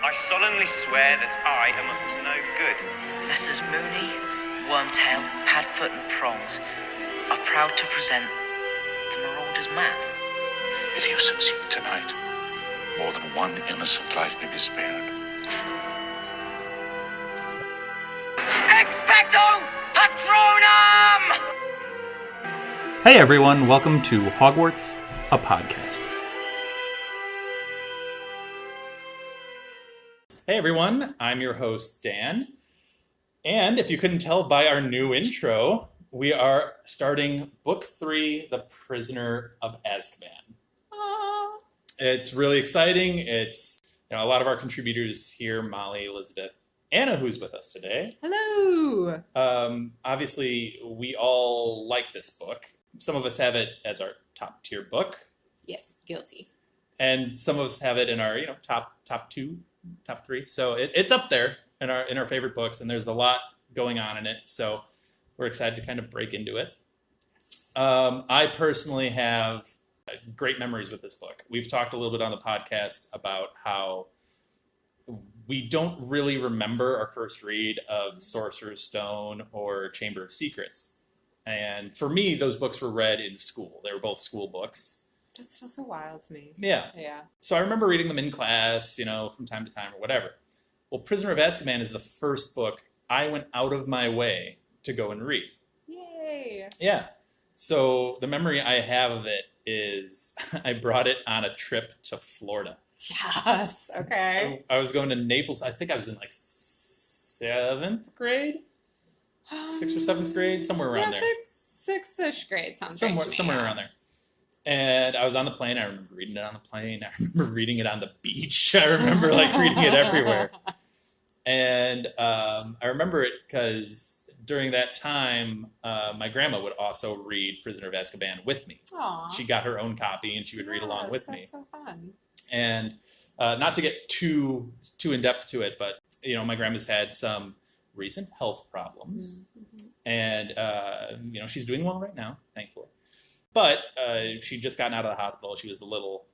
I solemnly swear that I am up to no good. Messrs. Mooney, Wormtail, Padfoot and Prongs are proud to present the Marauder's Map. If you succeed tonight, more than one innocent life may be spared. Expecto Patronum! Hey everyone, welcome to Hogwarts, a podcast. Hey everyone, I'm your host Dan, and if you couldn't tell by our new intro, we are starting Book 3, The Prisoner of Azkaban. It's really exciting. It's a lot of our contributors here, Molly, Elizabeth, Anna, who's with us today. Hello! Obviously, we all like this book. Some of us have it as our top tier book. Yes, guilty. And some of us have it in our, top two, top three. So it's up there in our favorite books, and there's a lot going on in it. So we're excited to kind of break into it. Yes. I personally have great memories with this book. We've talked a little bit on the podcast about how we don't really remember our first read of Sorcerer's Stone or Chamber of Secrets. And for me, those books were read in school. They were both school books. That's just so wild to me. Yeah. Yeah. So I remember reading them in class, from time to time or whatever. Well, Prisoner of Azkaban is the first book I went out of my way to go and read. Yay! Yeah. So the memory I have of it is I brought it on a trip to Florida. Yes, okay. I was going to Naples. I think I was in like 7th grade? 6th or 7th grade? Somewhere around there. Sixth-ish grade sounds right to me. Somewhere around there. And I was on the plane. I remember reading it on the plane. I remember reading it on the beach. I remember reading it everywhere. And I remember it because during that time, my grandma would also read Prisoner of Azkaban with me. Aww. She got her own copy and she would read along with me. That's so fun. And not to get too in depth to it, but my grandma's had some recent health problems, and she's doing well right now, thankfully. But she'd just gotten out of the hospital. She was a little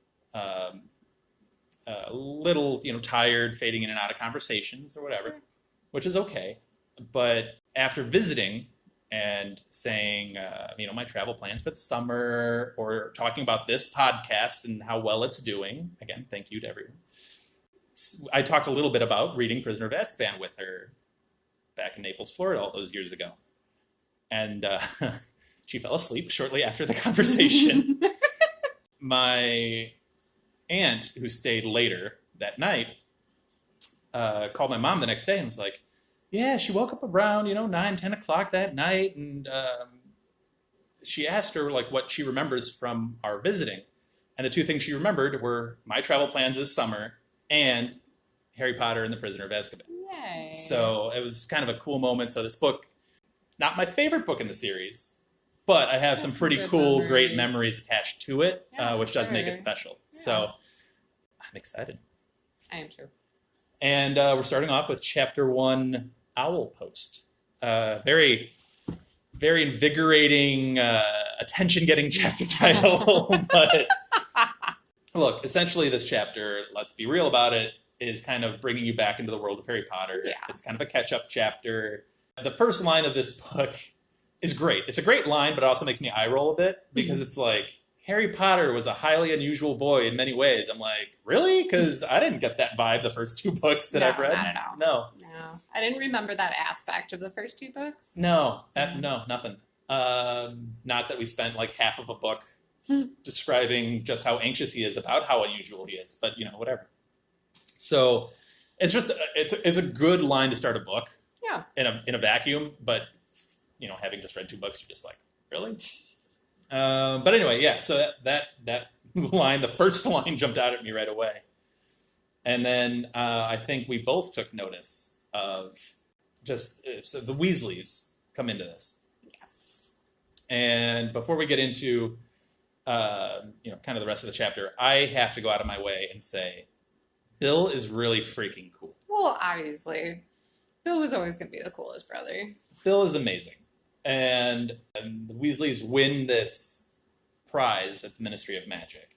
tired, fading in and out of conversations or whatever, which is okay. But after visiting and saying, my travel plans for the summer, or talking about this podcast and how well it's doing, again, thank you to everyone. I talked a little bit about reading Prisoner of Azkaban with her back in Naples, Florida, all those years ago. And she fell asleep shortly after the conversation. My aunt, who stayed later that night, called my mom the next day and was like, yeah, she woke up around, 9, 10 o'clock that night. And she asked her what she remembers from our visiting. And the two things she remembered were my travel plans this summer and Harry Potter and the Prisoner of Azkaban. Yay. So it was kind of a cool moment. So this book, not my favorite book in the series, but I have some pretty cool, great memories attached to it, which does make it special. Yeah. So I'm excited. I am too. And we're starting off with Chapter 1, Owl Post. Very, very invigorating, attention-getting chapter title. But look, essentially this chapter, let's be real about it, is kind of bringing you back into the world of Harry Potter. Yeah. It's kind of a catch-up chapter. The first line of this book is great. It's a great line, but it also makes me eye roll a bit because it's like, Harry Potter was a highly unusual boy in many ways. I'm like, really? Because I didn't get that vibe the first 2 books that I've read. Not at all. No. I didn't remember that aspect of the first 2 books. No, nothing. Not that we spent half of a book describing just how anxious he is about how unusual he is, but whatever. So it's just it's a good line to start a book. Yeah. In a vacuum, but having just read 2 books, you're just like, really? But anyway, yeah. So that line, the first line, jumped out at me right away, and then I think we both took notice of just so the Weasleys come into this. Yes. And before we get into kind of the rest of the chapter, I have to go out of my way and say, Bill is really freaking cool. Well, obviously, Bill was always going to be the coolest brother. Bill is amazing. And the Weasleys win this prize at the Ministry of Magic.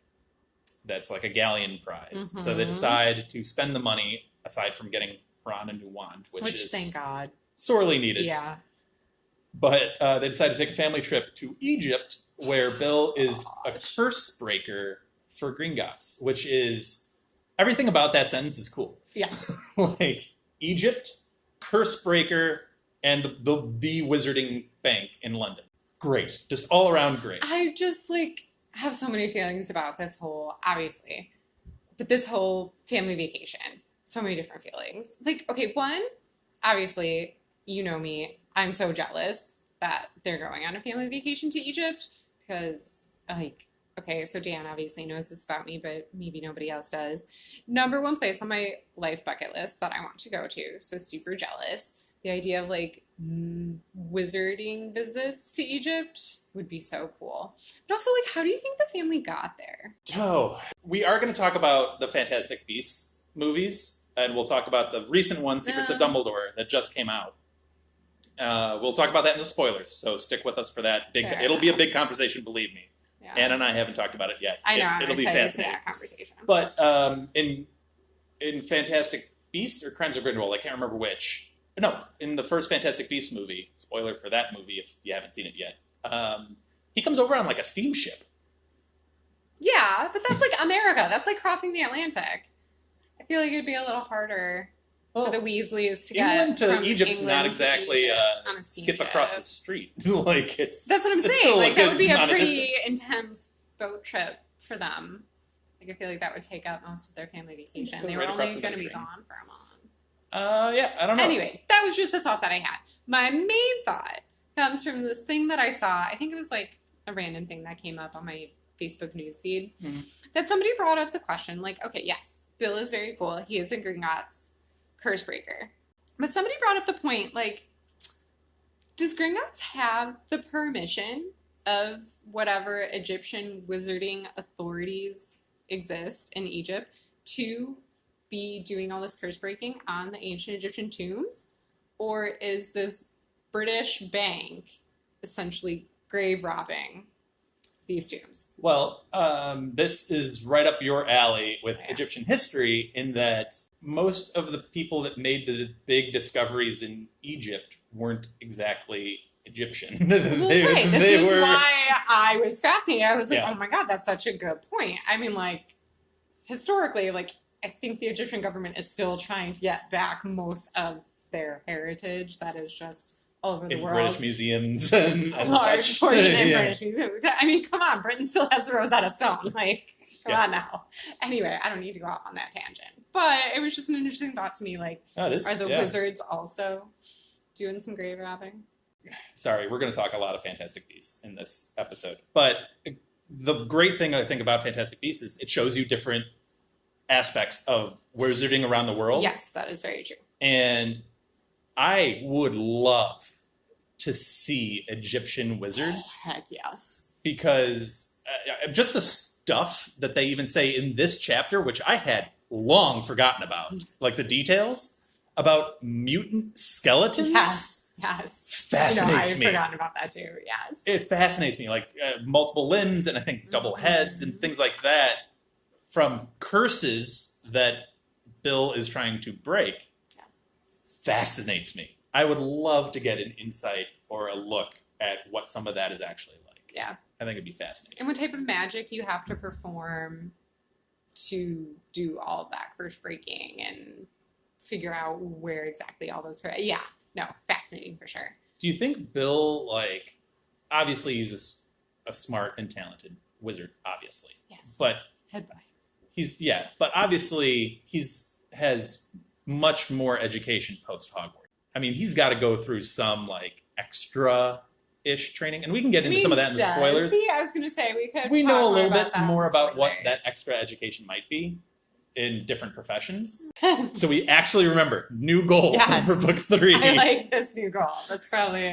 That's like a galleon prize. Mm-hmm. So they decide to spend the money aside from getting Ron a new wand, which is thank God. sorely needed. Yeah. But they decided to take a family trip to Egypt, where Bill is a curse breaker for Gringotts, which is everything about that sentence is cool. Yeah. Like Egypt, curse breaker, and the wizarding bank in London. Great, just all around great. I just have so many feelings about this whole, obviously, but this whole family vacation. So many different feelings. Okay, one, obviously, you know me, I'm so jealous that they're going on a family vacation to Egypt because, okay, so Dan obviously knows this about me, but maybe nobody else does. Number one place on my life bucket list that I want to go to, so super jealous. The idea of wizarding visits to Egypt would be so cool. But also, how do you think the family got there? Oh, we are going to talk about the Fantastic Beasts movies, and we'll talk about the recent one, Secrets of Dumbledore, that just came out. We'll talk about that in the spoilers, so stick with us for that. It'll be a big conversation, believe me. Yeah. Anna and I haven't talked about it yet. I know, It'll I'm be excited fascinating. for that conversation. But in Fantastic Beasts or Crimes of Grindelwald, I can't remember which. No, in the first Fantastic Beasts movie, spoiler for that movie if you haven't seen it yet, he comes over on a steamship. Yeah, but that's America. That's crossing the Atlantic. I feel like it'd be a little harder for the Weasleys to England get to from Egypt's England not exactly to Egypt on a skip steamship. across the street. It's That's what I'm it's saying. still a That would be a amount of pretty distance. intense boat trip for them. I feel like that would take up most of their family vacation. Just go They were right only across the going to be Mediterranean. gone for a month. Yeah, I don't know. Anyway, that was just a thought that I had. My main thought comes from this thing that I saw. I think it was a random thing that came up on my Facebook newsfeed. Mm-hmm. That somebody brought up the question, okay, yes, Bill is very cool. He is a Gringotts curse breaker. But somebody brought up the point, does Gringotts have the permission of whatever Egyptian wizarding authorities exist in Egypt to be doing all this curse breaking on the ancient Egyptian tombs? Or is this British bank essentially grave robbing these tombs? Well, this is right up your alley with Egyptian history in that most of the people that made the big discoveries in Egypt weren't exactly Egyptian. Well, right. This is why I was fascinated. I was like, oh my God, that's such a good point. I mean, historically, I think the Egyptian government is still trying to get back most of their heritage that is just all over the world. British museums and large such. portion in British museums. I mean, come on, Britain still has the Rosetta Stone. Come on now. Anyway, I don't need to go off on that tangent. But it was just an interesting thought to me. Are the wizards also doing some grave robbing? Sorry, we're going to talk a lot of Fantastic Beasts in this episode. But the great thing I think about Fantastic Beasts is it shows you different aspects of wizarding around the world. Yes, that is very true. And I would love to see Egyptian wizards. Heck yes. Because just the stuff that they even say in this chapter, which I had long forgotten about, the details about mutant skeletons. Yes. Fascinates me. I've forgotten about that too, yes. It fascinates me, multiple limbs and I think double heads and things like that from curses that Bill is trying to break. Fascinates me. I would love to get an insight or a look at what some of that is actually like. Yeah. I think it'd be fascinating. And what type of magic you have to perform to do all of that curse breaking and figure out where exactly all those... Yeah. No, fascinating for sure. Do you think Bill, obviously he's a smart and talented wizard, obviously. Yes. But head by. But obviously has much more education post Hogwarts. I mean, he's got to go through some extra-ish training, and we can get into some of that in the spoilers. See, I was going to say we know a little bit more more about what that extra education might be in different professions. So we actually remember new goal for book 3. I like this new goal. That's probably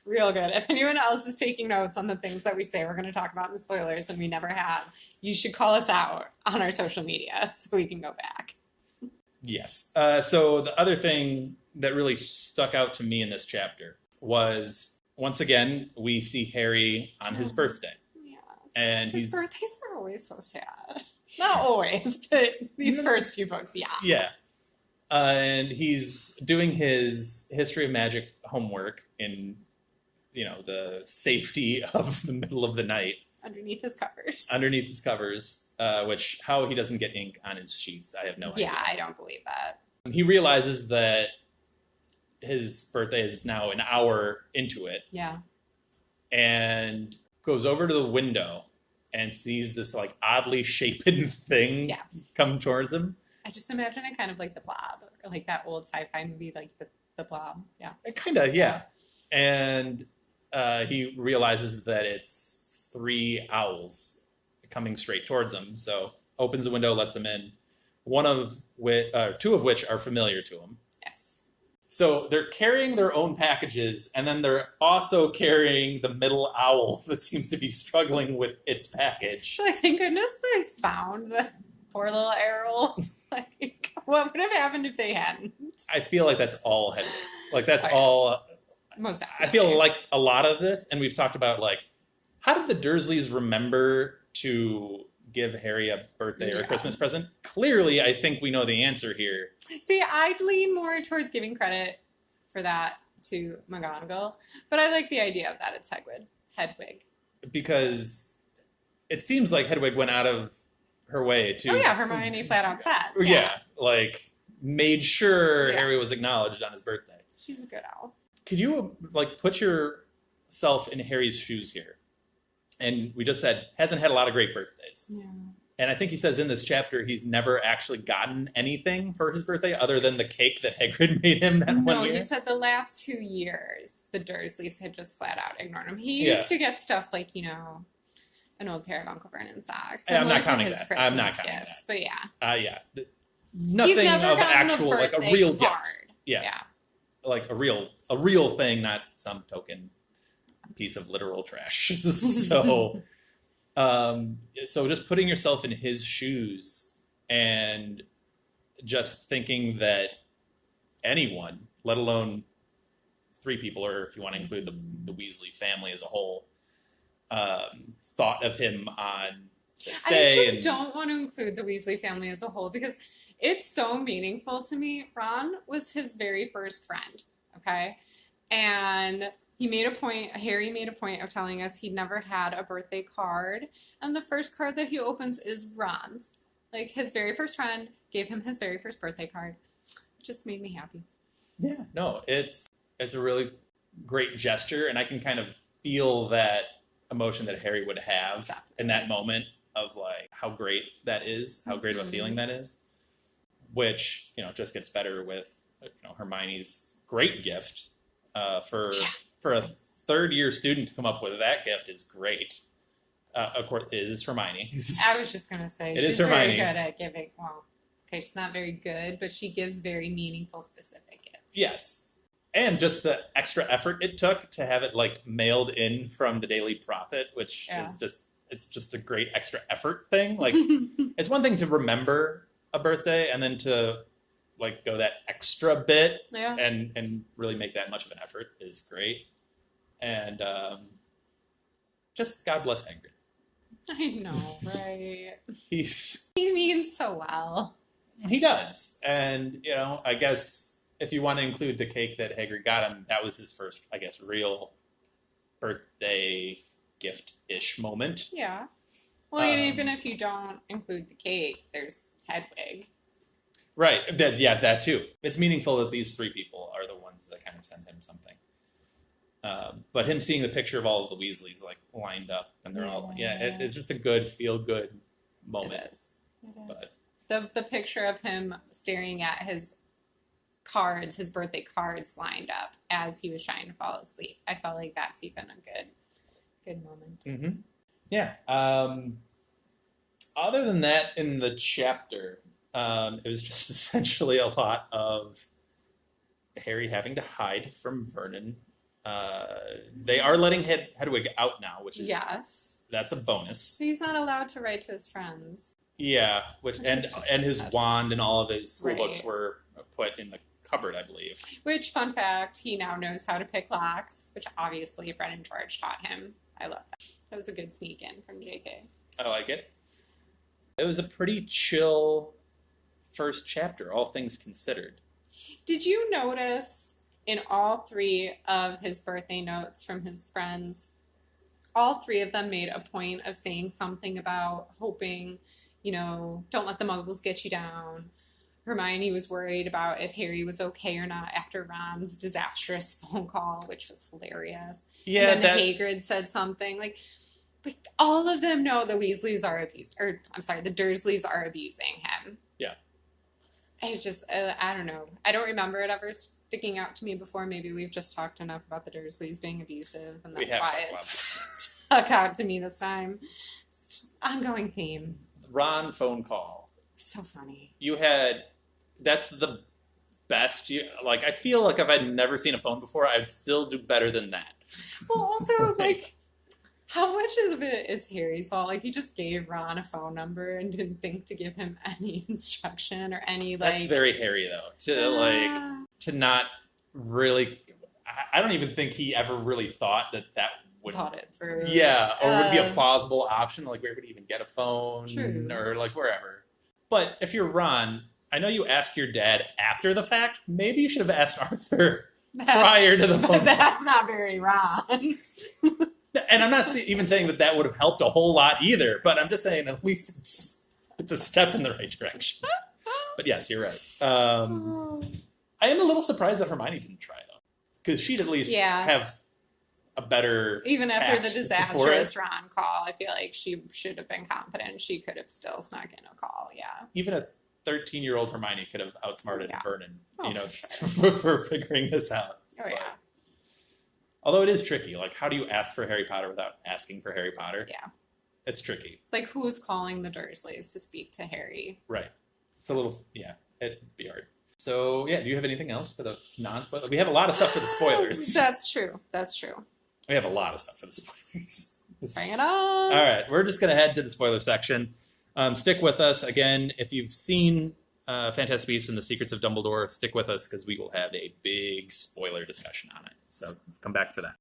real good. If anyone else is taking notes on the things that we say we're going to talk about in the spoilers and we never have, you should call us out on our social media so we can go back. Yes. So the other thing that really stuck out to me in this chapter was, once again, we see Harry on his birthday. Yes. And his birthdays are always so sad. Not always, but these first few books, yeah. Yeah. And he's doing his history of magic homework in, the safety of the middle of the night. Underneath his covers. Which how he doesn't get ink on his sheets, I have no idea. Yeah, I don't believe that. He realizes that his birthday is now an hour into it. Yeah. And goes over to the window and sees this like oddly shapen thing come towards him. I just imagine it kind of like the Blob, or like that old sci-fi movie, like the Blob. Yeah. Kind of, yeah. And he realizes that it's 3 owls coming straight towards him. So opens the window, lets them in. Two of which are familiar to him. Yes. So they're carrying their own packages, and then they're also carrying the middle owl that seems to be struggling with its package. Like, thank goodness they found the poor little Errol. Like, what would have happened if they hadn't? I feel like that's all Hedwig. Like, that's all. Most definitely. I feel like a lot of this, and we've talked about, like, how did the Dursleys remember to give Harry a birthday or a Christmas present? Clearly, I think we know the answer here. See, I'd lean more towards giving credit for that to McGonagall, but I like the idea of that it's Hedwig. Because it seems like Hedwig went out of her way to... Oh yeah, Hermione flat out says. Yeah, like, made sure Harry was acknowledged on his birthday. She's a good owl. Could you, like, put yourself in Harry's shoes here? And we just said, hasn't had a lot of great birthdays. Yeah. And I think he says in this chapter he's never actually gotten anything for his birthday other than the cake that Hagrid made him that 1 year. No, he said the last 2 years, the Dursleys had just flat out ignored him. He used to get stuff like, an old pair of Uncle Vernon's socks. I'm not counting that. I'm not counting gifts, that. But yeah. Nothing He's never of actual, like a real card. gift. Yeah. Like a real thing, not some token piece of literal trash. So just putting yourself in his shoes and just thinking that anyone, let alone 3 people, or if you want to include the Weasley family as a whole, thought of him on this day. I actually don't want to include the Weasley family as a whole because it's so meaningful to me. Ron was his very first friend, okay? And Harry made a point of telling us he'd never had a birthday card. And the first card that he opens is Ron's. Like, his very first friend gave him his very first birthday card. It just made me happy. Yeah, no, it's a really great gesture. And I can kind of feel that emotion that Harry would have in that moment of, like, how great that is, how great of a feeling that is. Which, just gets better with, Hermione's great gift for a third-year student to come up with that gift is great. Of course, it is Hermione. I was just going to say, she's very good at giving, she's not very good, but she gives very meaningful, specific gifts. Yes. And just the extra effort it took to have it, like, mailed in from the Daily Prophet, which is just a great extra effort thing. Like, it's one thing to remember a birthday and then to, like, go that extra bit and really make that much of an effort is great. And just God bless Hagrid. I know, right? He means so well. He does. And, I guess if you want to include the cake that Hagrid got him, that was his first, I guess, real birthday gift-ish moment. Yeah. Well, even if you don't include the cake, there's Hedwig. Right. That too. It's meaningful that these 3 people are the ones that kind of send him something. But him seeing the picture of all of the Weasleys, like, lined up, and they're all, it's just a good, feel-good moment. It is. But the picture of him staring at his birthday cards lined up as he was trying to fall asleep, I felt like that's even a good moment. Mm-hmm. Yeah. Other than that, in the chapter, it was just essentially a lot of Harry having to hide from Vernon. They are letting Hedwig out now, which is that's a bonus. He's not allowed to write to his friends. Yeah, and his wand and all of his school books were put in the cupboard, I believe. Which, fun fact, he now knows how to pick locks, which obviously Fred and George taught him. I love that. That was a good sneak in from JK. I like it. It was a pretty chill first chapter, all things considered. Did you notice in all 3 of his birthday notes from his friends, all 3 of them made a point of saying something about hoping, don't let the muggles get you down. Hermione was worried about if Harry was okay or not after Ron's disastrous phone call, which was hilarious. Yeah, and then Hagrid said something like all of them know the Weasleys are the Dursleys are abusing him. Yeah. It's just, I don't know. I don't remember it ever sticking out to me before. Maybe we've just talked enough about the Dursleys being abusive, and that's why it stuck out to me this time. Just ongoing theme. Ron phone call. So funny. That's the best. I feel like if I'd never seen a phone before, I'd still do better than that. Well, also, how much of it is Harry's fault? He just gave Ron a phone number and didn't think to give him any instruction or any, That's very Harry, though. To not really... I don't even think he ever really thought that would... Thought it through. Yeah, or would be a plausible option. Where would he even get a phone? True. Or, wherever. But if you're Ron... I know you asked your dad after the fact. Maybe you should have asked Arthur prior to the phone call. That's not very Ron. And I'm not even saying that would have helped a whole lot either, but I'm just saying at least it's a step in the right direction. But yes, you're right. I am a little surprised that Hermione didn't try, though. Because she'd at least have a better Even after the disastrous Ron call, I feel like she should have been confident. She could have still snuck in a call, Even a 13-year-old Hermione could have outsmarted Vernon, for for figuring this out. Oh, yeah. Although it is tricky. How do you ask for Harry Potter without asking for Harry Potter? Yeah. It's tricky. Who's calling the Dursleys to speak to Harry? Right. It's a little, it'd be hard. So, do you have anything else for the non-spoilers? We have a lot of stuff for the spoilers. That's true. We have a lot of stuff for the spoilers. Bring it on. All right. We're just going to head to the spoiler section. Stick with us. Again, if you've seen Fantastic Beasts and the Secrets of Dumbledore, stick with us because we will have a big spoiler discussion on it. So come back for that.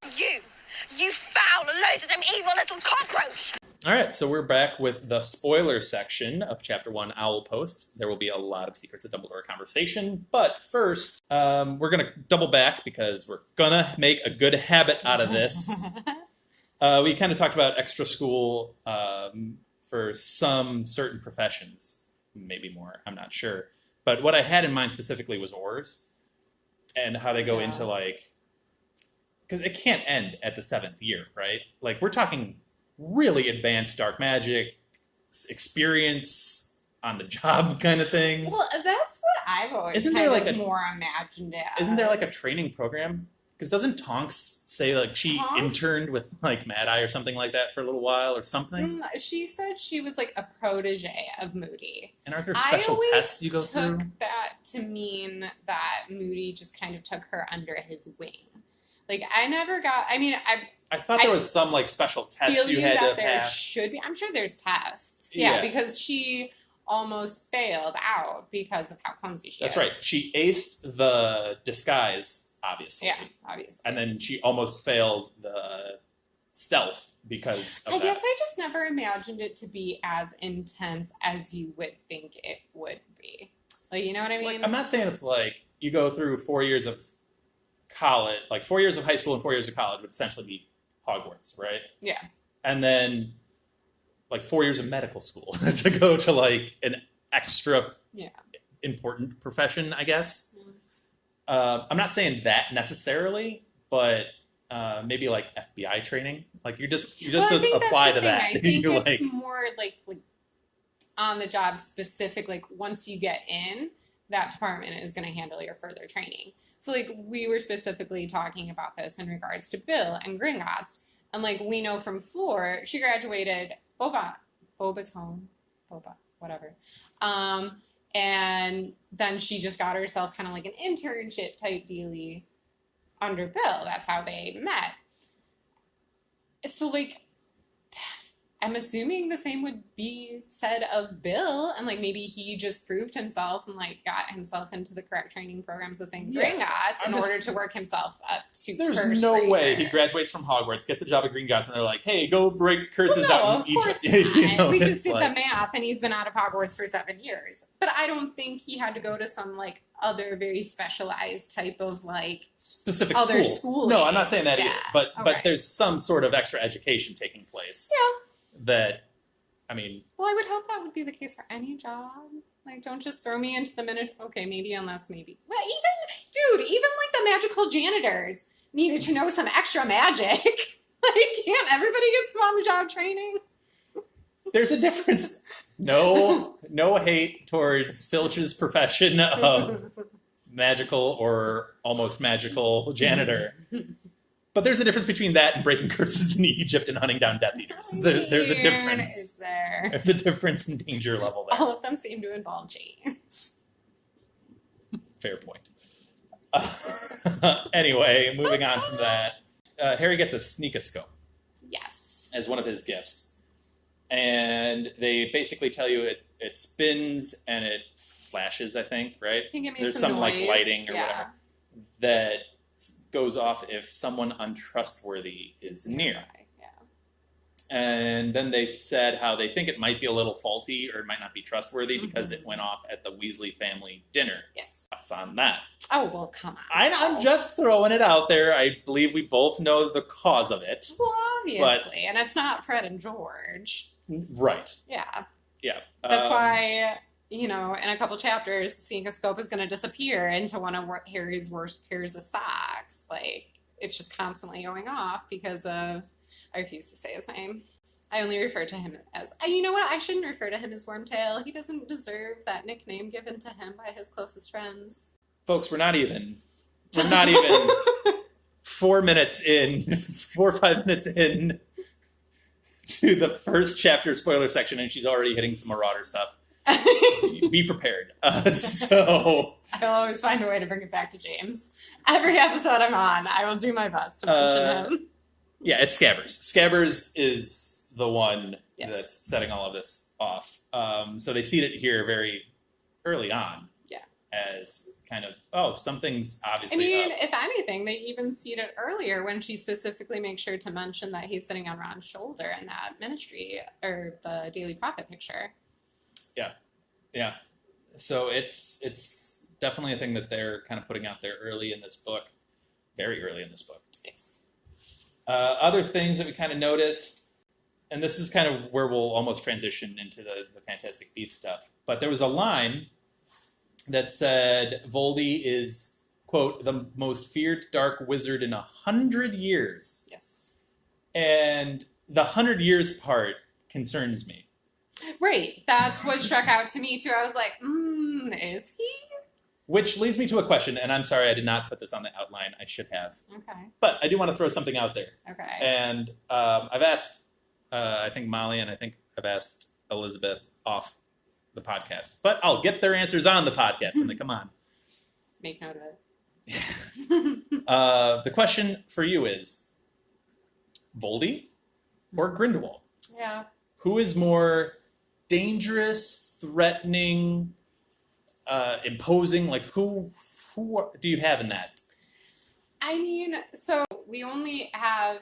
You foul, loathsome, evil little cockroach! All right, so we're back with the spoiler section of Chapter 1, Owl Post. There will be a lot of Secrets of Dumbledore conversation, but first, we're going to double back because we're going to make a good habit out of this. We kind of talked about extra school for some certain professions, maybe more, I'm not sure. But what I had in mind specifically was Aurors and how they go into because it can't end at the 7th year, right? We're talking really advanced dark magic, experience on the job kind of thing. Well, that's what I've always more imagined it as. Isn't there a training program? Because doesn't Tonks say she interned with Mad Eye or something like that for a little while or something? She said she was a protege of Moody. And aren't there special tests you go through? I took that to mean that Moody just kind of took her under his wing. I never got. I thought there was some special tests you had to pass. Should be. I'm sure there's tests. Yeah, because she almost failed out because of how clumsy she is. That's right. She aced the disguise, obviously. Yeah, obviously. And then she almost failed the stealth because of that. I guess I just never imagined it to be as intense as you would think it would be. You know what I mean? I'm not saying it's you go through 4 years of college, 4 years of high school and 4 years of college would essentially be Hogwarts, right? Yeah. And then 4 years of medical school to go to an extra important profession, I guess. I'm not saying that necessarily, but maybe FBI training. You just apply to that. I think it's more on the job specific. Once you get in, that department is going to handle your further training. So, we were specifically talking about this in regards to Bill and Gringotts. And, we know from Fleur, she graduated Boba, whatever. And then she just got herself kind of an internship type dealie under Bill. That's how they met. So, I I'm assuming the same would be said of Bill, and like maybe he just proved himself and like got himself into the correct training programs within Gringotts in order to work himself up to There's Curse no Breaker. way he graduates from Hogwarts, gets a job at Gringotts, and they're like, "Hey, go break curses Well, no, out of in Egypt." course You not. know, We it's just did like- the math, and he's been out of Hogwarts for 7 years. But I don't think he had to go to some like other very specialized type of like specific other school. schooling. No, I'm not saying that either. Yeah, But okay. there's some sort of extra education taking place. Yeah. That, I mean, Well, I would hope that would be the case for any job. Like, don't just throw me into the minute. Okay, maybe, unless maybe. Well, even like the magical janitors needed to know some extra magic. Like, can't everybody get some on the job training? there's a difference. No hate towards Filch's profession of magical or almost magical janitor. But there's a difference between that and breaking curses in Egypt and hunting down Death Eaters. There's a Is difference. there? There's a difference in danger level there. All of them seem to involve James. Fair point. Anyway, moving on from that, Harry gets a sneakoscope Yes. as one of his gifts. And they basically tell you it spins and it flashes, I think, right? I think it made There's some some like noise, lighting or yeah. whatever that goes off if someone untrustworthy is near. Yeah. And then they said how they think it might be a little faulty or it might not be trustworthy because it went off at the Weasley family dinner. Yes. Thoughts on that? Oh, well, come on. I'm just throwing it out there. I believe we both know the cause of it. Well, obviously. And it's not Fred and George. Right. Yeah. Yeah. That's why, in a couple chapters, Sneakoscope is going to disappear into one of Harry's worst pairs of socks. Like, it's just constantly going off because of, I refuse to say his name. I only refer to him as, you know what? I shouldn't refer to him as Wormtail. He doesn't deserve that nickname given to him by his closest friends. Folks, we're not even 4 minutes in, 4 or 5 minutes in to the first chapter spoiler section, and she's already hitting some Marauder stuff. Be prepared. So I'll always find a way to bring it back to James. Every episode I'm on, I will do my best to mention him. yeah, it's Scabbers. Scabbers is the one Yes. that's setting all of this off. So they seed it here very early on. Yeah. As kind of, something's I obviously mean, up. if anything, they even seed it earlier when she specifically makes sure to mention that he's sitting on Ron's shoulder in that ministry or the Daily Prophet picture. Yeah. So it's definitely a thing that they're kind of putting out there early in this book. Very early in this book. Yes. Other things that we kind of noticed, and this is kind of where we'll almost transition into the Fantastic Beasts stuff, but there was a line that said Voldy is, quote, the most feared dark wizard in 100 years. Yes. And the 100 years part concerns me. Right. That's what struck out to me, too. I was like, is he? Which leads me to a question, and I'm sorry I did not put this on the outline. I should have. Okay. But I do want to throw something out there. Okay. And I've asked, I think Molly, and I think I've asked Elizabeth off the podcast. But I'll get their answers on the podcast when they come on. Make note of it. The question for you is, Voldy or Grindelwald? Yeah. Who is more dangerous, threatening, imposing? Like, who do you have in that? I mean, so we only have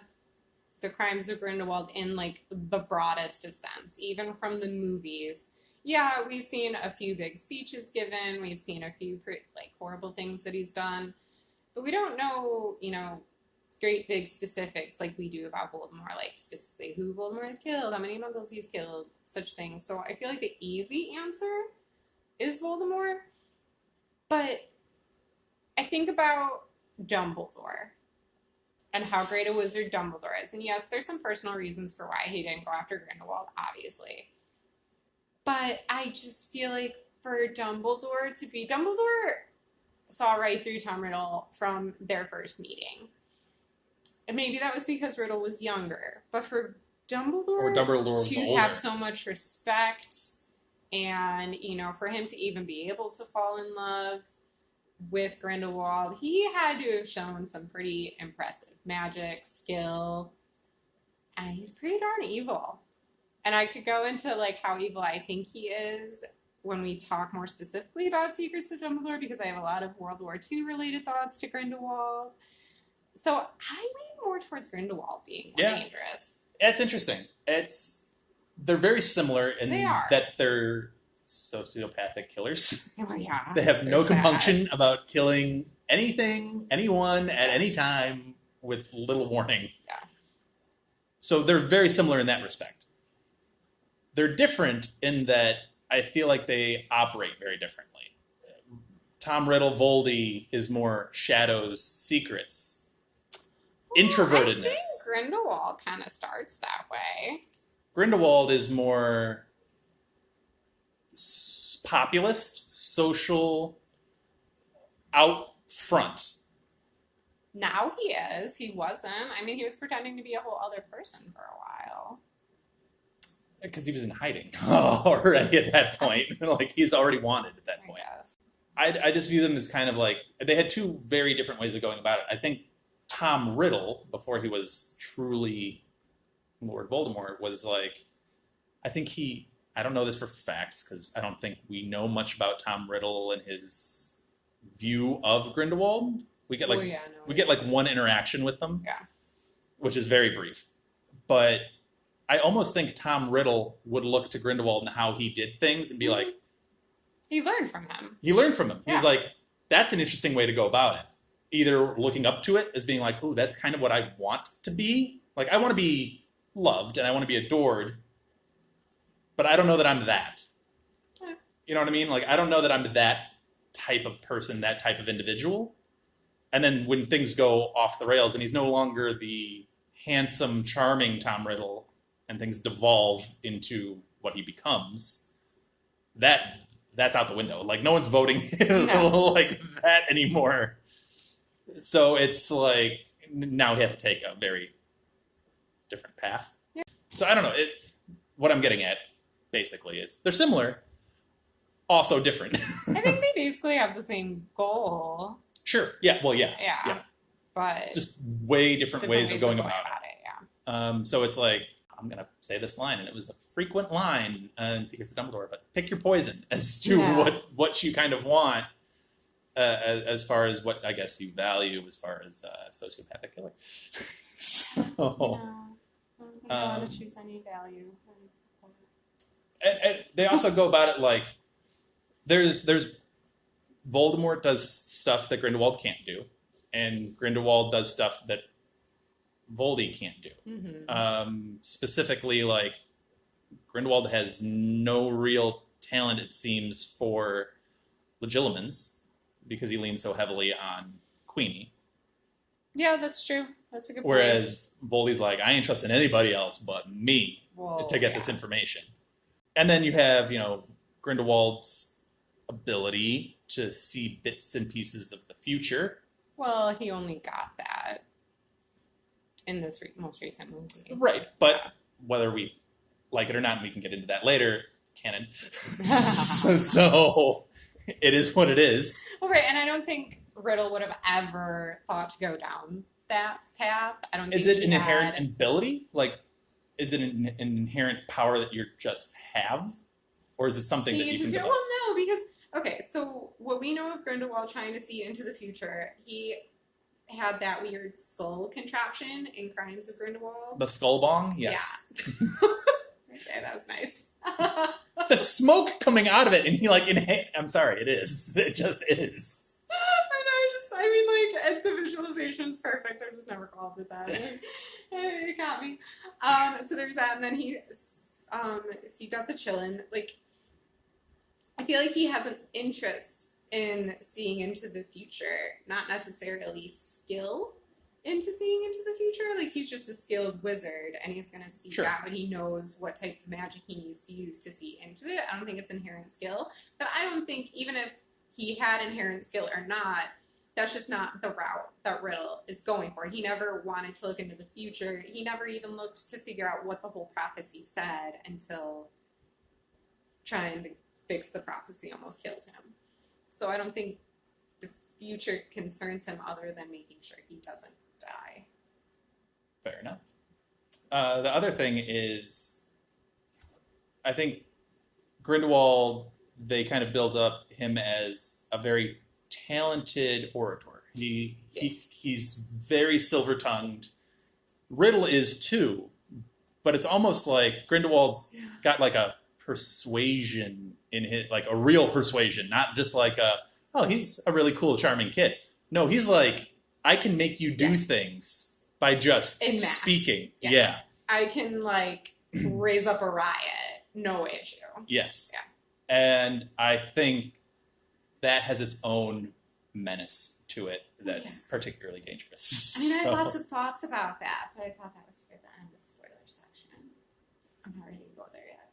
the Crimes of Grindelwald in, like, the broadest of sense, even from the movies. Yeah, we've seen a few big speeches given. We've seen a few, horrible things that he's done. But we don't know, great big specifics like we do about Voldemort, like specifically who Voldemort has killed, how many Muggles he's killed, such things. So I feel like the easy answer is Voldemort. But I think about Dumbledore and how great a wizard Dumbledore is. And yes, there's some personal reasons for why he didn't go after Grindelwald, obviously. But I just feel like for Dumbledore saw right through Tom Riddle from their first meeting. And maybe that was because Riddle was younger. But for Dumbledore was to older. have so much respect and, for him to even be able to fall in love with Grindelwald, he had to have shown some pretty impressive magic, skill, and he's pretty darn evil. And I could go into like how evil I think he is when we talk more specifically about Secrets of Dumbledore, because I have a lot of World War II related thoughts to Grindelwald. So I lean more towards Grindelwald being more dangerous. It's interesting. They're very similar in that they're sociopathic killers. Oh yeah. They have no compunction about killing anything, anyone, at any time with little warning. Yeah. So they're very similar in that respect. They're different in that I feel like they operate very differently. Tom Riddle, Voldy is more shadows, secrets, introvertedness. I think Grindelwald kind of starts that way. Grindelwald is more populist, social, out front. Now he is. He wasn't. I mean, he was pretending to be a whole other person for a while. Because he was in hiding already at that point. Like, he's already wanted at that point. I just view them as kind of like, they had two very different ways of going about it. I think Tom Riddle, before he was truly Lord Voldemort, was like, I think I don't know this for facts, because I don't think we know much about Tom Riddle and his view of Grindelwald. We get like one interaction with them, which is very brief. But I almost think Tom Riddle would look to Grindelwald and how he did things and be like, he learned from him. He was like, that's an interesting way to go about it. Either looking up to it as being like, ooh, that's kind of what I want to be. Like, I want to be loved and I want to be adored, but I don't know that I'm that. You know what I mean? Like, I don't know that I'm that type of person, that type of individual. And then when things go off the rails and he's no longer the handsome, charming Tom Riddle and things devolve into what he becomes, that's out the window. Like, no one's voting like that anymore. So it's like, now he has to take a very different path. Yeah. So I don't know. What I'm getting at, basically, is they're similar, also different. I think they basically have the same goal. Sure. Yeah. Well, yeah. But just way different ways of going about it. So it's like, I'm going to say this line, and it was a frequent line in Secrets of Dumbledore, but pick your poison as to what you kind of want as far as what I guess you value as far as sociopathic killer. So, I don't want to choose any value. And they also go about it like, there's Voldemort does stuff that Grindelwald can't do, and Grindelwald does stuff that Voldy can't do. Mm-hmm. Specifically, like, Grindelwald has no real talent, it seems, for Legilimens, because he leans so heavily on Queenie. Yeah, that's true. That's a good point. Whereas Voldy's like, I ain't trusting anybody else but me to get this information. And then you have, Grindelwald's ability to see bits and pieces of the future. Well, he only got that in this most recent movie. Right, but whether we like it or not, and we can get into that later, canon. So it is what it is. Well, right, and I don't think Riddle would have ever thought to go down that path. I don't think Is it an inherent ability? Like, is it an inherent power that you just have? Or is it something that you can develop? Well, no, because, okay, so what we know of Grindelwald trying to see into the future, he had that weird skull contraption in Crimes of Grindelwald. The skull bong? Yes. Yeah. Okay, that was nice. The smoke coming out of it, and he I'm sorry, it is. It just is. And the visualization is perfect. I just never called it that. It got me. So there's that, and then he seeked out the Chillin. Like, I feel like he has an interest in seeing into the future, not necessarily skill into seeing into the future. Like, he's just a skilled wizard, and he's going to seek out, but he knows what type of magic he needs to use to see into it. I don't think it's inherent skill, but I don't think, even if he had inherent skill or not, that's just not the route that Riddle is going for. He never wanted to look into the future. He never even looked to figure out what the whole prophecy said until trying to fix the prophecy almost killed him. So I don't think the future concerns him other than making sure he doesn't die. Fair enough. The other thing is, I think Grindelwald, they kind of build up him as a very talented orator. He's very silver-tongued. Riddle is too, but it's almost like Grindelwald's got like a persuasion in his, like a real persuasion, not just like he's a really cool, charming kid. No, he's like, I can make you do things by just speaking. Yeah. I can like raise up a riot, no issue. Yes. Yeah. And I think that has its own menace to it that's particularly dangerous. I mean, I have lots of thoughts about that, but I thought that was for the end of the spoiler section. I'm not ready to go there yet.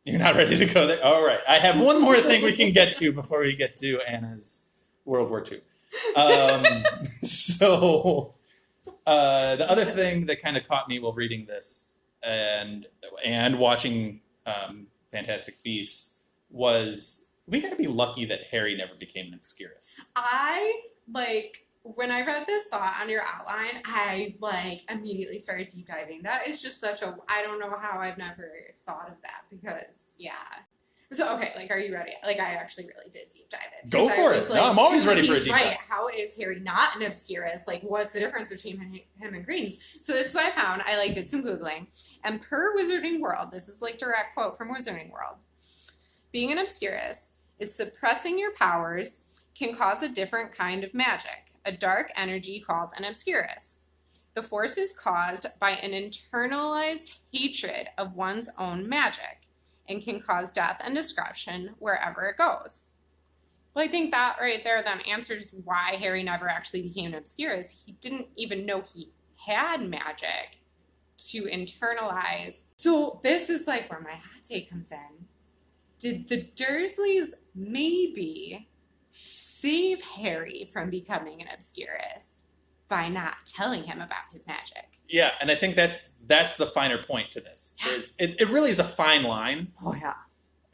You're not ready to go there? All right. I have one more thing we can get to before we get to Anna's World War II. So the other thing that kind of caught me while reading this and watching Fantastic Beasts was we got to be lucky that Harry never became an Obscurus. When I read this thought on your outline, I immediately started deep diving. That is just such a, I don't know how I've never thought of that because, yeah. So, okay, are you ready? I actually really did deep dive it. Go for it. No, I'm always ready for a deep dive. Right. How is Harry not an Obscurus? What's the difference between him and Greens? So this is what I found. I did some Googling. And per Wizarding World, this is direct quote from Wizarding World. Being an Obscurus is suppressing your powers can cause a different kind of magic, a dark energy called an Obscurus. The force is caused by an internalized hatred of one's own magic and can cause death and destruction wherever it goes. Well, I think that right there then answers why Harry never actually became an Obscurus. He didn't even know he had magic to internalize. So this is where my hot take comes in. Did the Dursleys maybe save Harry from becoming an Obscurus by not telling him about his magic? Yeah, and I think that's the finer point to this. Is it really is a fine line. Oh, yeah.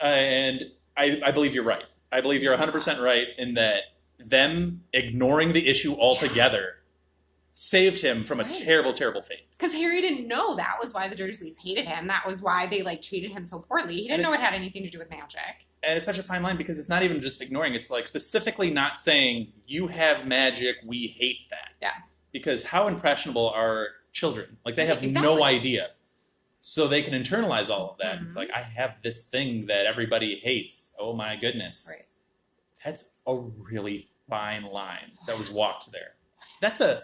And I believe you're right. I believe you're 100% right in that them ignoring the issue altogether saved him from a terrible, terrible fate. Because Harry didn't know that was why the Dursleys hated him. That was why they treated him so poorly. He didn't know it had anything to do with magic. And it's such a fine line because it's not even just ignoring. It's specifically not saying, you have magic, we hate that. Yeah. Because how impressionable are children? They have no idea. So they can internalize all of that. Mm-hmm. It's I have this thing that everybody hates. Oh my goodness. Right. That's a really fine line that was walked there. That's a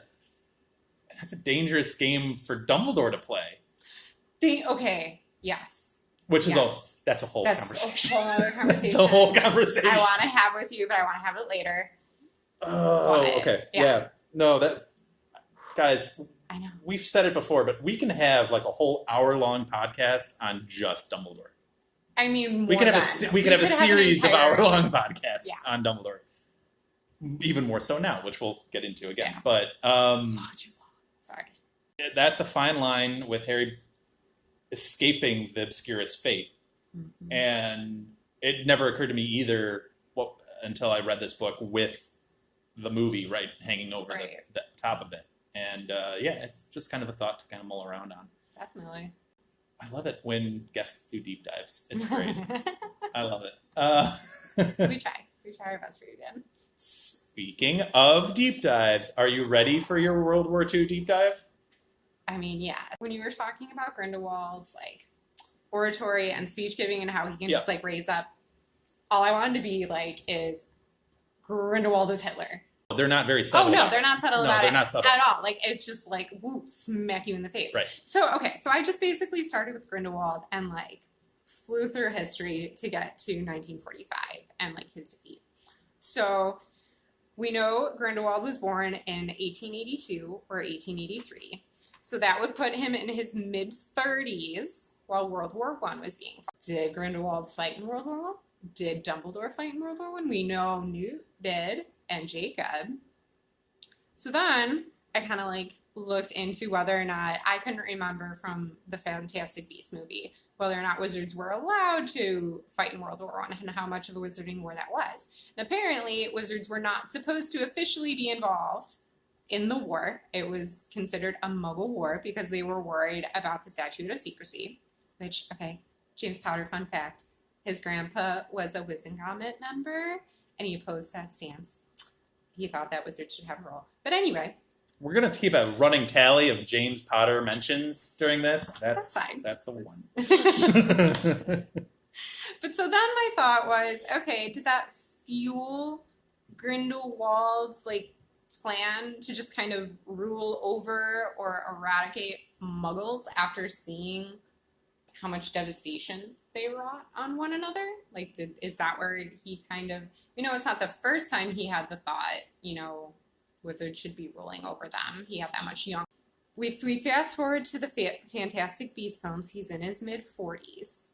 dangerous game for Dumbledore to play. Yes. Which is that's a whole conversation. A whole other conversation. It's a whole conversation. I want to have with you, but I want to have it later. Oh, okay. Yeah. No, guys, I know. We've said it before, but we can have a whole hour-long podcast on just Dumbledore. I mean, we could have a series of hour-long podcasts on Dumbledore. Even more so now, which we'll get into again. Yeah. But sorry. That's a fine line with Harry escaping the Obscurus fate. Mm-hmm. And it never occurred to me either until I read this book with the movie hanging over the top of it. And it's just kind of a thought to kind of mull around on. Definitely. I love it when guests do deep dives. It's great. I love it. We try our best for you again. Speaking of deep dives, are you ready for your World War II deep dive? I mean, yeah. When you were talking about Grindelwald's oratory and speech giving and how he can just raise up, all I wanted to be is Grindelwald is Hitler. They're not very subtle. Oh no, they're not subtle about it not at all. It's just whoop, smack you in the face. Right. So I just basically started with Grindelwald and flew through history to get to 1945 and his defeat. So we know Grindelwald was born in 1882 or 1883. So that would put him in his mid-30s while World War I was being fought. Did Grindelwald fight in World War I? Did Dumbledore fight in World War I? We know Newt did, and Jacob. So then I kind of looked into whether or not, I couldn't remember from the Fantastic Beasts movie, whether or not wizards were allowed to fight in World War I and how much of a wizarding war that was. And apparently wizards were not supposed to officially be involved in the war. It was considered a Muggle war because they were worried about the Statute of Secrecy, which, James Powder, fun fact, his grandpa was a Wizengamot member, and he opposed that stance. He thought that wizards should have a role. But anyway. We're going to keep a running tally of James Potter mentions during this. That's fine. That's a one. But so then my thought was, okay, did that fuel Grindelwald's plan to just kind of rule over or eradicate Muggles after seeing how much devastation they wrought on one another? Is that where he kind of, it's not the first time he had the thought, wizards should be ruling over them. He had that much young. We fast forward to the Fantastic Beasts films. He's in his mid-40s,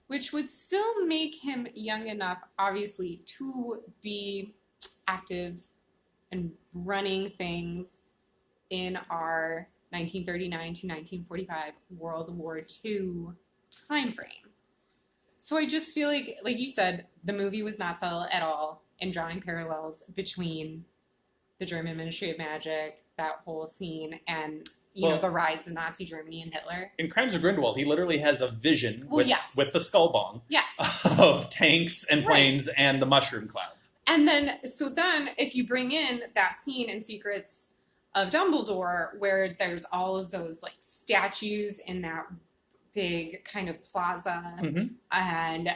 which would still make him young enough, obviously, to be active and running things in our 1939 to 1945 World War II time frame. So I just feel like you said, the movie was not subtle at all in drawing parallels between the German Ministry of Magic, that whole scene, and the rise of Nazi Germany and Hitler. In Crimes of Grindelwald, he literally has a vision with the skull bong of tanks and planes and the mushroom cloud. And then if you bring in that scene in Secrets of Dumbledore, where there's all of those statues in that big kind of plaza, and and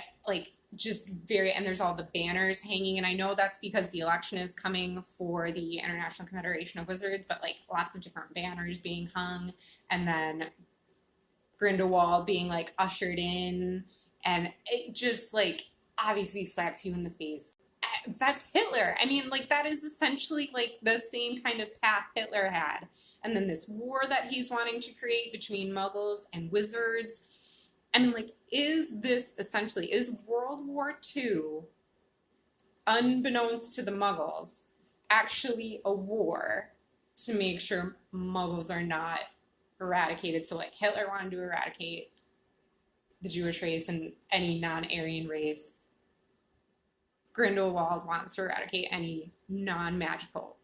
there's all the banners hanging, and I know that's because the election is coming for the International Confederation of Wizards, but lots of different banners being hung, and then Grindelwald being ushered in, and it just obviously slaps you in the face. That's Hitler. I mean, that is essentially the same kind of path Hitler had. And then this war that he's wanting to create between Muggles and wizards. I mean, is World War II, unbeknownst to the Muggles, actually a war to make sure Muggles are not eradicated? So Hitler wanted to eradicate the Jewish race and any non-Aryan race. Grindelwald wants to eradicate any non-magical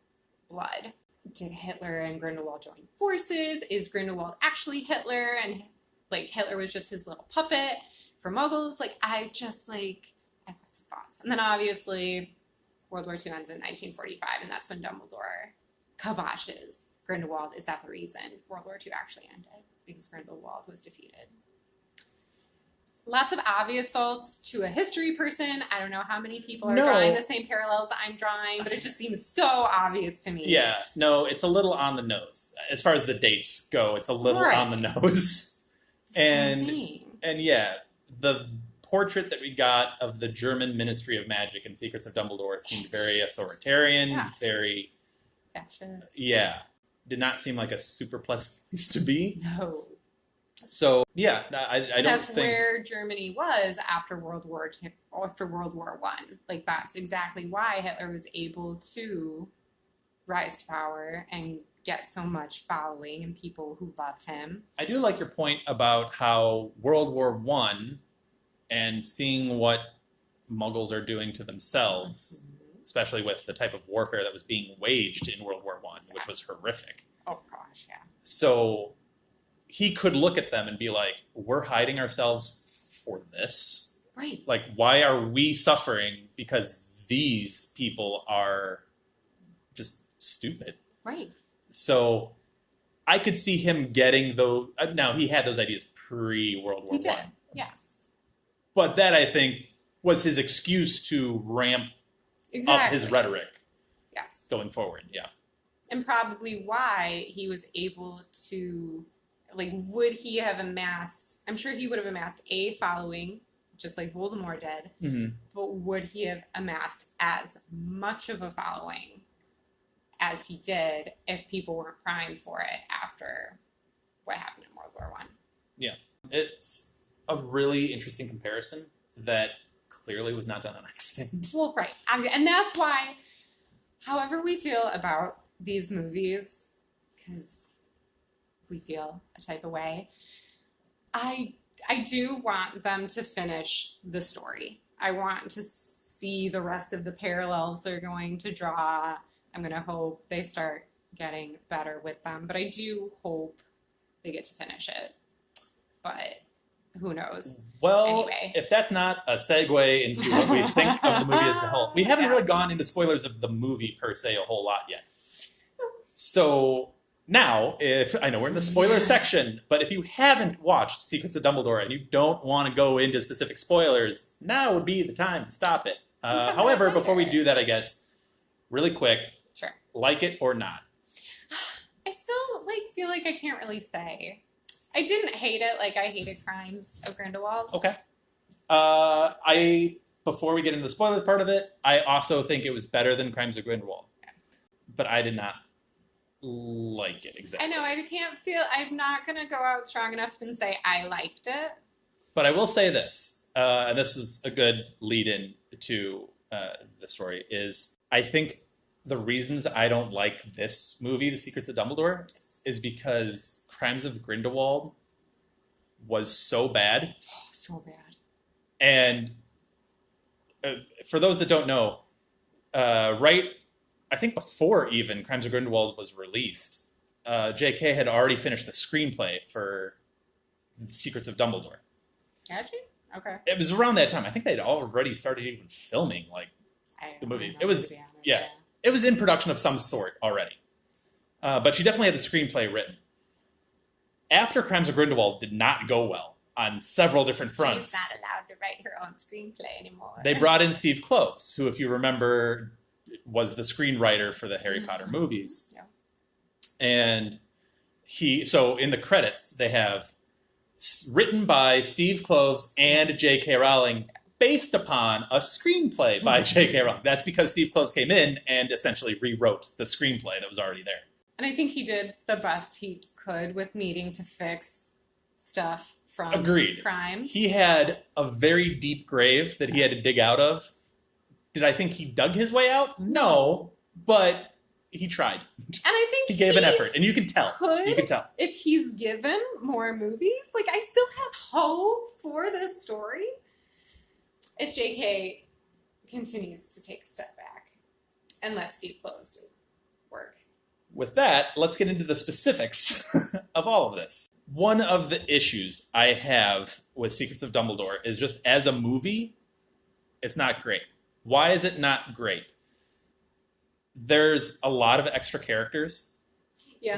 blood. Did Hitler and Grindelwald join forces? Is Grindelwald actually Hitler, and Hitler was just his little puppet for Muggles? I've got some thoughts. And then obviously World War II ends in 1945, and that's when Dumbledore kiboshes Grindelwald. Is that the reason World War II actually ended? Because Grindelwald was defeated. Lots of obvious thoughts to a history person. I don't know how many people are drawing the same parallels I'm drawing, but it just seems so obvious to me. Yeah, no, it's a little on the nose. As far as the dates go, it's a little on the nose. And yeah, the portrait that we got of the German Ministry of Magic in Secrets of Dumbledore seemed very authoritarian, very fascist. Yeah, did not seem like a super pleasant place to be. No. So yeah, I don't think that's where Germany was after World War I. That's exactly why Hitler was able to rise to power and get so much following and people who loved him. I do like your point about how World War I and seeing what Muggles are doing to themselves, especially with the type of warfare that was being waged in World War I, which was horrific. Oh gosh, yeah. So he could look at them and be like, we're hiding ourselves for this? Right. Why are we suffering because these people are just stupid? Right. So I could see him getting those. Now, he had those ideas pre-World War I. He did, yes. But that, I think, was his excuse to ramp up his rhetoric. Yes. Going forward, yeah. And probably why he was able to... would he have amassed... I'm sure he would have amassed a following, just like Voldemort did. Mm-hmm. But would he have amassed as much of a following as he did if people weren't crying for it after what happened in World War I? Yeah. It's a really interesting comparison that clearly was not done on accident. Well, right. And that's why, however we feel about these movies, because we feel a type of way, I do want them to finish the story. I want to see the rest of the parallels they're going to draw. I'm going to hope they start getting better with them, but I do hope they get to finish it. But who knows? Well, Anyway. if that's not a segue into what we think of the movie as a whole, we haven't Yeah. really gone into spoilers of the movie per se a whole lot yet. So now, if I know we're in the spoiler section, but if you haven't watched Secrets of Dumbledore and you don't want to go into specific spoilers, now would be the time to stop it. However, before we do that, I guess, really quick, Sure. like it or not. I still feel like I can't really say. I didn't hate it like I hated Crimes of Grindelwald. Okay. Before we get into the spoilers part of it, I also think it was better than Crimes of Grindelwald. But I did not like it exactly. I know, I'm not going to go out strong enough and say I liked it. But I will say this, and this is a good lead-in to the story, is I think the reasons I don't like this movie, The Secrets of Dumbledore, is because Crimes of Grindelwald was so bad. Oh, so bad. And for those that don't know, I think before even Crimes of Grindelwald was released, J.K. had already finished the screenplay for Secrets of Dumbledore. Actually? Okay. It was around that time. I think they'd already started even filming the movie. Know, It was, to be honest, yeah, it was in production of some sort already. But she definitely had the screenplay written. After Crimes of Grindelwald did not go well on several different fronts. She's not allowed to write her own screenplay anymore. They brought in Steve Kloves, who, if you remember, was the screenwriter for the Harry Potter movies. Yeah. And so in the credits, they have written by Steve Kloves and J.K. Rowling based upon a screenplay by J.K. Rowling. That's because Steve Kloves came in and essentially rewrote the screenplay that was already there. And I think he did the best he could with needing to fix stuff from Agreed. Crimes. He had a very deep grave that he had to dig out of. Did I think he dug his way out? No, but he tried. And I think He gave an effort, and you can tell. You can tell. If he's given more movies, I still have hope for this story. If J.K. continues to take a step back and let Steve Kloves do work. With that, let's get into the specifics of all of this. One of the issues I have with Secrets of Dumbledore is just as a movie, it's not great. Why is it not great? There's a lot of extra characters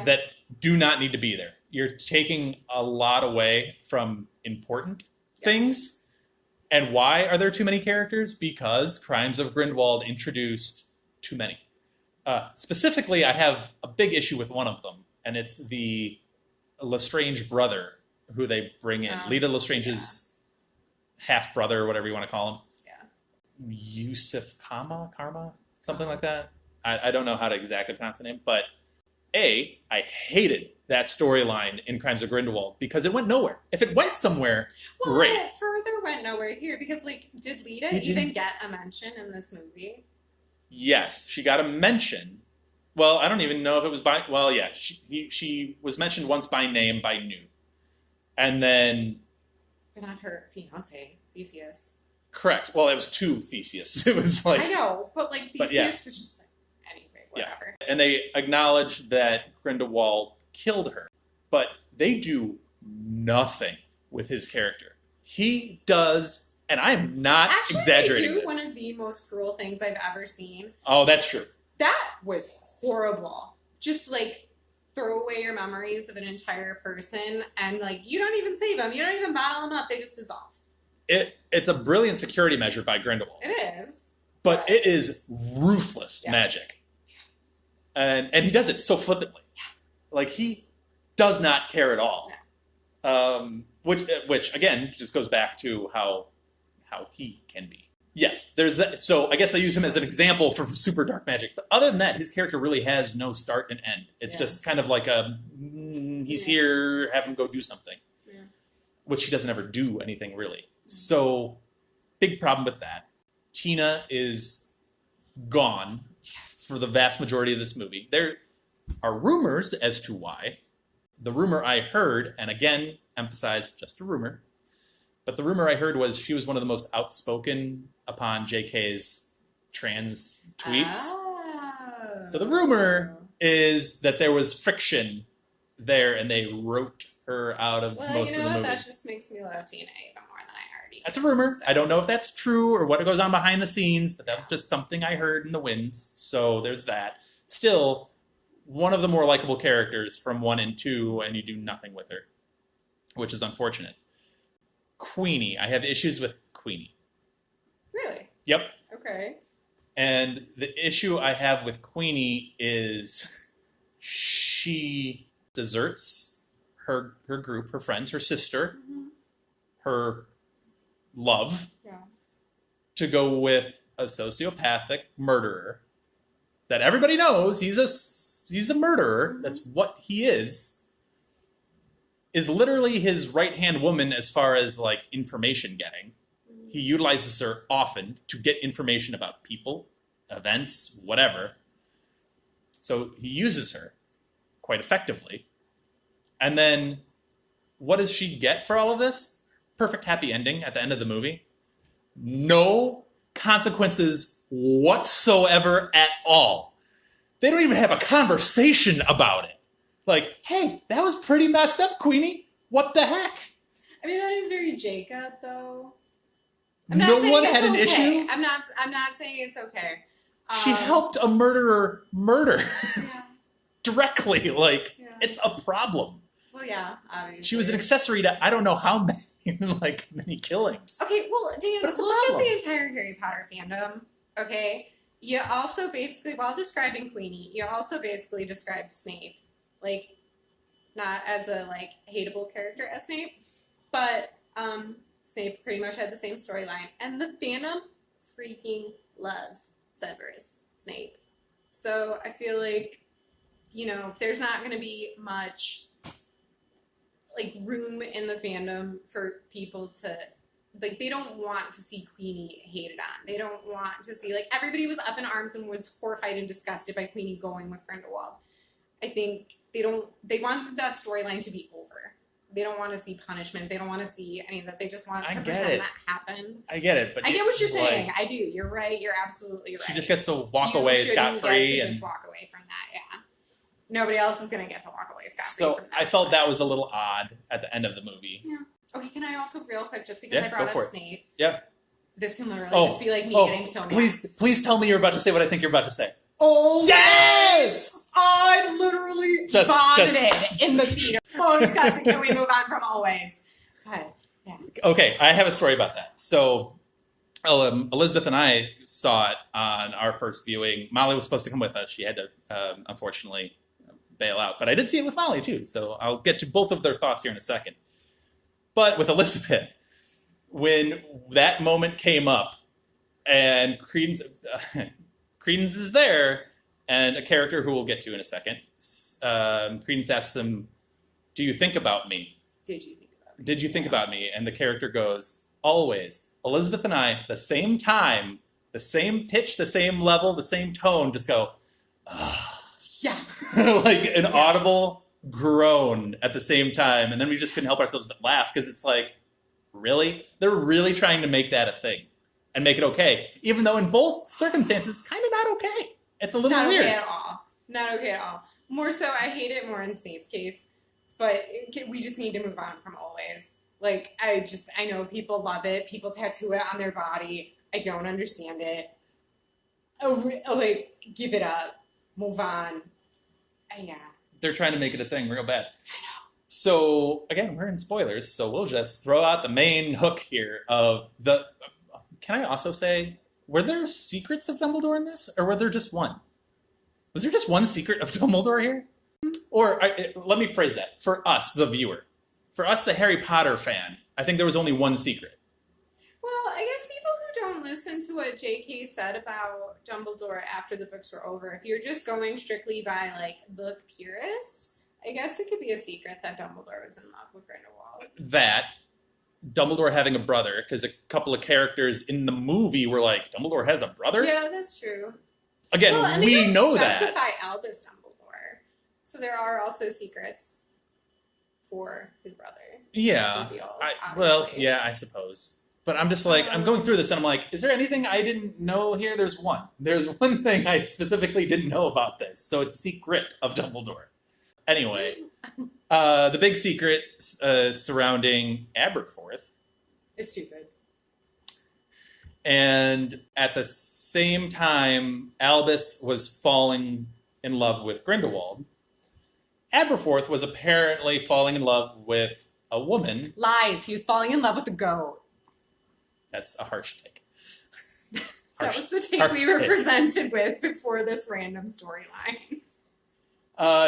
that do not need to be there. You're taking a lot away from important things. And why are there too many characters? Because Crimes of Grindelwald introduced too many. Specifically, I have a big issue with one of them, and it's the Lestrange brother who they bring in. Lita Lestrange's half-brother, or whatever you want to call him. Yusuf Karma, something like that. I don't know how to exactly pronounce the name, but I hated that storyline in Crimes of Grindelwald because it went nowhere. If it went somewhere, great. Well, it further went nowhere here because, did Lita even get a mention in this movie? Yes, she got a mention. Well, I don't even know if it was by... Well, yeah, she was mentioned once by name by Newt. And then... But not her fiancé, Theseus. Correct. Well, it was to Theseus. It was I know, but Theseus was just anyway, whatever. Yeah. And they acknowledge that Grindelwald killed her. But they do nothing with his character. He does... And I'm not exaggerating they do this. one of the most cruel things I've ever seen. Oh, that's true. That was horrible. Just throw away your memories of an entire person and you don't even save them. You don't even bottle them up. They just dissolve. It's a brilliant security measure by Grindelwald. It is. But it is ruthless magic. And he does it so flippantly. He does not care at all. No. Which again just goes back to how he can be. Yes, there's that. So I guess I use him as an example for super dark magic. But other than that, his character really has no start and end. It's just kind of like he's here, have him go do something. Yeah. Which he doesn't ever do anything really. So big problem with that. Tina is gone for the vast majority of this movie. There are rumors as to why. The rumor I heard, and again, emphasize just a rumor, but the rumor I heard was she was one of the most outspoken upon JK's trans tweets. Oh. So the rumor is that there was friction there and they wrote her out of Well, most you know of the what? movie. That just makes me love TNA even more than I already That's a do. rumor. So- I don't know if that's true or what goes on behind the scenes, but that was just something I heard in the winds. So there's that. Still, one of the more likable characters from 1 and 2, and you do nothing with her, which is unfortunate. Queenie. I have issues with Queenie. Really? Yep. Okay. And the issue I have with Queenie is she deserts her group, her friends, her sister, her love, Yeah. to go with a sociopathic murderer that everybody knows he's a murderer. That's what he is literally his right-hand woman as far as like information getting. He utilizes her often to get information about people, events, whatever. So he uses her quite effectively. And then what does she get for all of this? Perfect happy ending at the end of the movie. No consequences whatsoever at all. They don't even have a conversation about it. Like, hey, that was pretty messed up, Queenie. What the heck? I mean, that is very Jacob, though. I'm No not saying one it's had an okay. issue. I'm not saying it's okay. She helped a murderer murder Yeah. directly. Like, Yeah. it's a problem. Well, yeah, obviously. She was an accessory to I don't know how many killings. Okay, well, Dan, But it's a look at problem. the entire Harry Potter fandom, okay? You also basically, while describing Queenie, you also basically described Snape. Like, not as a, like, hateable character as Snape, but Snape pretty much had the same storyline. And the fandom freaking loves Severus Snape. So I feel like, you know, there's not going to be much like room in the fandom for people to like, they don't want to see Queenie hated on. They don't want to see, like, everybody was up in arms and was horrified and disgusted by Queenie going with Grindelwald. I think they want that storyline to be over. They don't want to see punishment. They don't want to see any of that. They just want I to get pretend it. that happened. I get it, but I get what you're like, saying. I do. You're right. You're absolutely right. She just gets to walk You away shouldn't scot free, get to and just walk away from that. Yeah. Nobody else is gonna get to walk away scot free. so from that. I felt that was a little odd at the end of the movie. Yeah. Okay. Can I also real quick, just because Yeah, I brought go for up it. Snape, Yeah. this can literally Oh, just be like me getting so mad. please tell me you're about to say what I think you're about to say. Oh Yes! I literally Just- vomited in the theater. So disgusting. Can we move on from always? But, yeah. Okay, I have a story about that. So Elizabeth and I saw it on our first viewing. Molly was supposed to come with us. She had to, unfortunately, bail out. But I did see it with Molly, too. So I'll get to both of their thoughts here in a second. But with Elizabeth, when that moment came up and Credence is there, and a character who we'll get to in a second, Credence asks him, "Do you think about me? Did you think about it? Did you think about me?" And the character goes, "Always." Elizabeth and I, the same time, the same pitch, the same level, the same tone, just go, Yeah. like an audible groan at the same time. And then we just couldn't help ourselves but laugh because it's like, really? They're really trying to make that a thing and make it okay. Even though in both circumstances, kind of not okay. It's a little Not weird. okay at all. Not okay at all. More so, I hate it more in Snape's case. But we just need to move on from always. Like, I know people love it. People tattoo it on their body. I don't understand it. Like, give it up. Move on. Yeah. They're trying to make it a thing real bad. So, again, we're in spoilers, so we'll just throw out the main hook here of the... Can I also say, were there secrets of Dumbledore in this, or were there just one? Was there just one secret of Dumbledore here? Or, let me phrase that. For us, the viewer. For us, the Harry Potter fan, I think there was only one secret. Well, I guess people who don't listen to what J.K. said about Dumbledore after the books were over, if you're just going strictly by, like, book purist, I guess it could be a secret that Dumbledore was in love with Grindelwald. That, Dumbledore having a brother, because a couple of characters in the movie were like, Dumbledore has a brother? Yeah, that's true. Again, Well, and they we don't know that. specify Albus Dumbledore. So there are also secrets for his brother. Yeah. Revealed, Well, obviously. yeah, I suppose. But I'm just like, I'm going through this and I'm like, is there anything I didn't know here? There's one. There's one thing I specifically didn't know about this. So it's Secret of Dumbledore. Anyway, The big secret surrounding Aberforth. It's stupid. And at the same time, Albus was falling in love with Grindelwald. Aberforth was apparently falling in love with a woman. Lies. He was falling in love with a goat. That's a harsh take. That was the take we were presented with before this random storyline.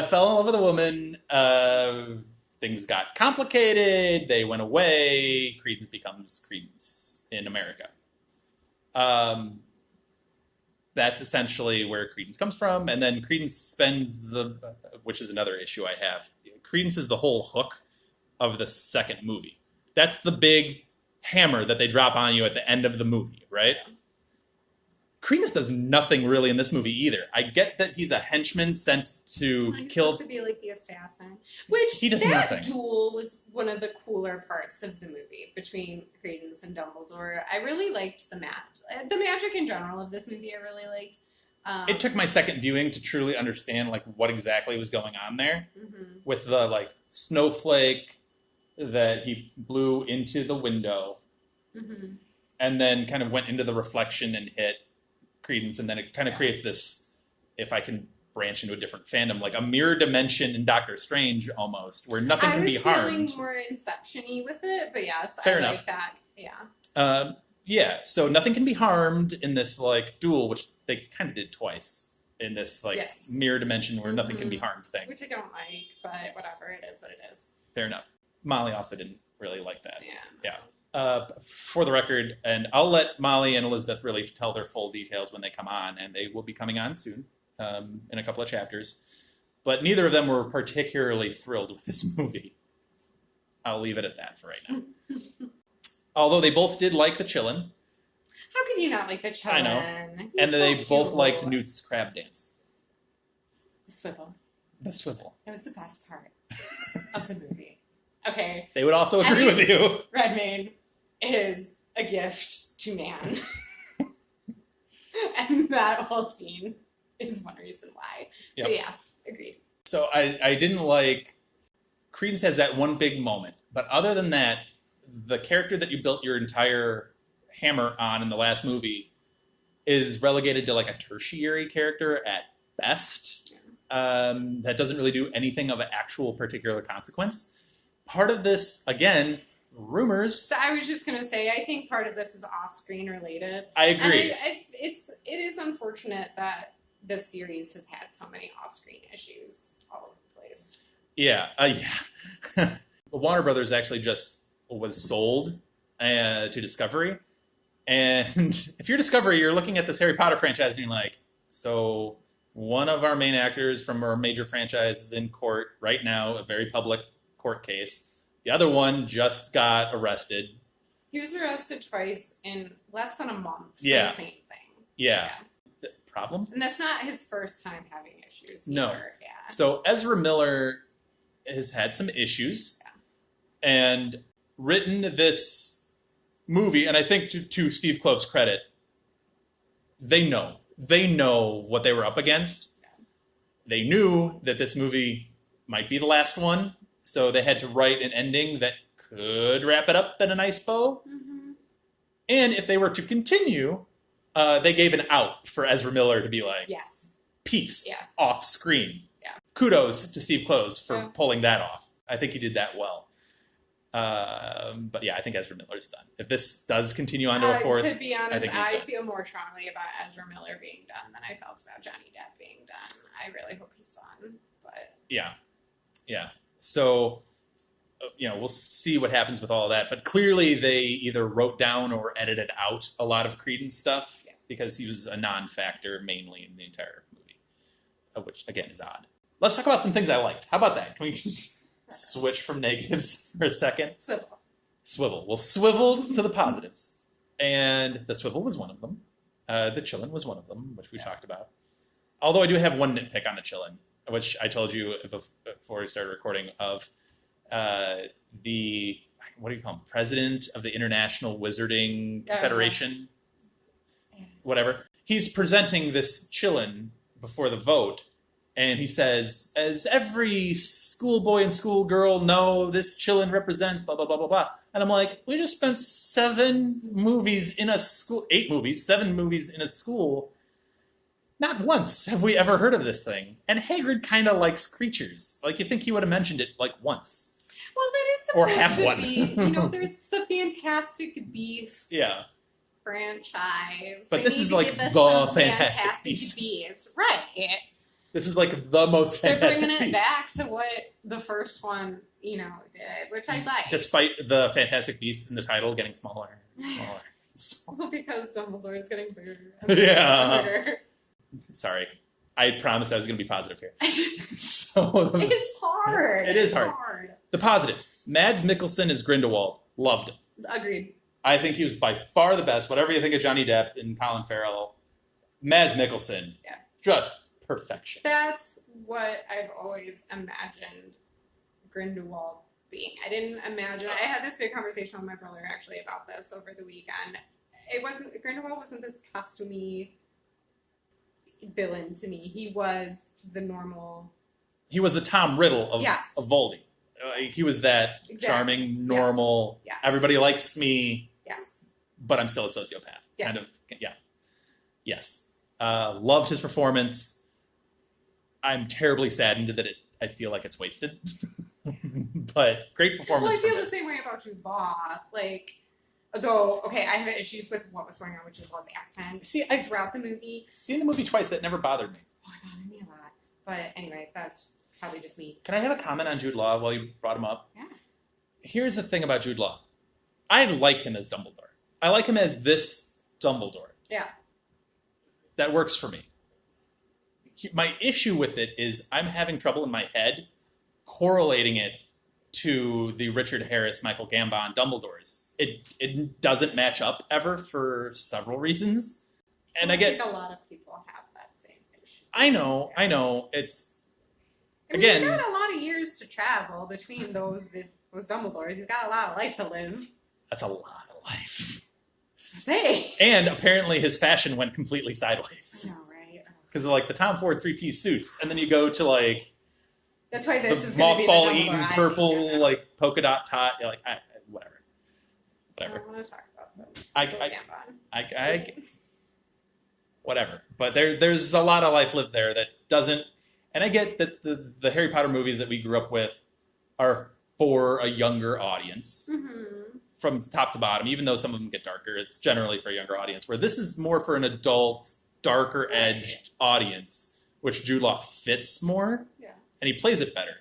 Fell in love with a woman. Things got complicated. They went away. Credence becomes Credence in America. That's essentially where Credence comes from. And then Credence spends which is another issue I have. Credence is the whole hook of the second movie. That's the big hammer that they drop on you at the end of the movie, right? Yeah. Credence does nothing really in this movie either. I get that he's a henchman sent to kill. Supposed to be like the assassin, which he does that nothing. Duel was one of the cooler parts of the movie between Credence and Dumbledore. I really liked the magic in general of this movie. I really liked. It took my second viewing to truly understand like what exactly was going on there, with the like snowflake that he blew into the window, and then kind of went into the reflection and hit Credence, and then it kind of creates this, if I can branch into a different fandom, like a mirror dimension in Doctor Strange almost, where nothing can be harmed. I was feeling more Inception-y with it, but yes, Fair I enough. like that. Yeah. Yeah, so nothing can be harmed in this like duel, which they kind of did twice in this like mirror dimension where nothing can be harmed thing. Which I don't like, but whatever, it is what it is. Fair enough. Molly also didn't really like that. Yeah. For the record, and I'll let Molly and Elizabeth really tell their full details when they come on, and they will be coming on soon in a couple of chapters. But neither of them were particularly thrilled with this movie. I'll leave it at that for right now. Although they both did like the Chillin'. How could you not like the Chillin'? I know. And so they both cute. liked Newt's crab dance. The swivel. The swivel. That was the best part of the movie. Okay. They would also agree with you. Redmayne is a gift to man. And that whole scene is one reason why. Yep. But yeah, agreed. So I didn't like... Credence has that one big moment. But other than that, the character that you built your entire hammer on in the last movie is relegated to like a tertiary character at best. That doesn't really do anything of an actual particular consequence. Part of this, again, rumors. So I was just going to say, I think part of this is off-screen related. I agree. And it is unfortunate that this series has had so many off-screen issues all over the place. Yeah. Warner Brothers actually just was sold to Discovery. And if you're Discovery, you're looking at this Harry Potter franchise and you're like, so one of our main actors from our major franchise is in court right now, a very public court case. The other one just got arrested. He was arrested twice in less than a month for Yeah. the same thing. Yeah. The problem? And that's not his first time having issues No. either. Yeah. So Ezra Miller has had some issues and written this movie, and I think to Steve Klove's credit, they know what they were up against. They knew that this movie might be the last one, so they had to write an ending that could wrap it up in a nice bow. Mm-hmm. And if they were to continue, they gave an out for Ezra Miller to be like, Yes. peace, Yeah. off screen. Yeah. Kudos to Steve Kloves for Yeah. pulling that off. I think he did that well. But yeah, I think Ezra Miller's done. If this does continue on to a fourth, To be honest, think he's I done. feel more strongly about Ezra Miller being done than I felt about Johnny Depp being done. I really hope he's done. But Yeah. So, we'll see what happens with all of that. But clearly they either wrote down or edited out a lot of Credence stuff because he was a non-factor mainly in the entire movie, which, again, is odd. Let's talk about some things I liked. How about that? Can we switch from negatives for a second? Swivel. We'll swivel to the positives. And the swivel was one of them. The Chillin' was one of them, which we talked about. Although I do have one nitpick on the Chillin', which I told you before we started recording, of the, what do you call him, president of the International Wizarding Federation? Whatever. He's presenting this Chillin' before the vote, And he says, as every schoolboy and schoolgirl know, this chillin' represents blah, blah, blah, blah, blah. And I'm like, we just spent 7 movies in a school, 8 movies, 7 movies in a school. Not once have we ever heard of this thing. And Hagrid kind of likes creatures. Like, you think he would have mentioned it, like, once. Well, that is Or supposed have to one. be, you know, there's the Fantastic Beasts Yeah. franchise. But They this need is to like give us the some Fantastic Beasts. Beasts. Right. This is like the most They're Fantastic bringing it Beasts. back to what the first one, you know, did, which I like. Despite the Fantastic Beasts in the title getting smaller and smaller. Well, because Dumbledore is getting bigger. Yeah. Bigger. Sorry. I promised I was going to be positive here. So It's hard. It is It's hard. The positives. Mads Mikkelsen as Grindelwald. Loved him. Agreed. I think he was by far the best. Whatever you think of Johnny Depp and Colin Farrell, Mads Mikkelsen, Yeah. just perfection. That's what I've always imagined Grindelwald being. I didn't imagine. I had this big conversation with my brother actually about this over the weekend. Grindelwald wasn't this costumey villain to me. He was the normal. He was the Tom Riddle of Voldy. He was that Exactly. charming, normal, Yes. everybody likes me, Yes. but I'm still a sociopath. Yeah. Kind of, yeah. Yes. Loved his performance. I'm terribly saddened that I feel like it's wasted. But great performance. Well, I feel from the him. same way about Jude Law. Like, though, okay, I have issues with what was going on with Jude Law's accent See, I've throughout the movie. seen the movie twice. That never bothered me. Oh, it bothered me a lot. But anyway, that's probably just me. Can I have a comment on Jude Law while you brought him up? Yeah. Here's the thing about Jude Law. I like him as Dumbledore. I like him as this Dumbledore. Yeah. That works for me. My issue with it is I'm having trouble in my head correlating it to the Richard Harris, Michael Gambon Dumbledores. It doesn't match up ever for several reasons. And I think a lot of people have that same issue. I know. It's, I mean, again, he's got a lot of years to travel between those Dumbledores. He's got a lot of life to live. that's a lot of life. That's what I'm saying. And apparently his fashion went completely sideways. I know, right? Because of like the Tom Ford 3-piece suits. And then you go to like That's why the this is going to be the mothball Dumbledore eaten I purple think of. like polka dot tot. You're like, whatever. I Whatever. don't want to talk about that. I whatever. But there's a lot of life lived there that doesn't. And I get that the Harry Potter movies that we grew up with are for a younger audience from top to bottom. Even though some of them get darker, it's generally for a younger audience. Where this is more for an adult, darker edged audience, which Jude Law fits more. Yeah. And he plays it better.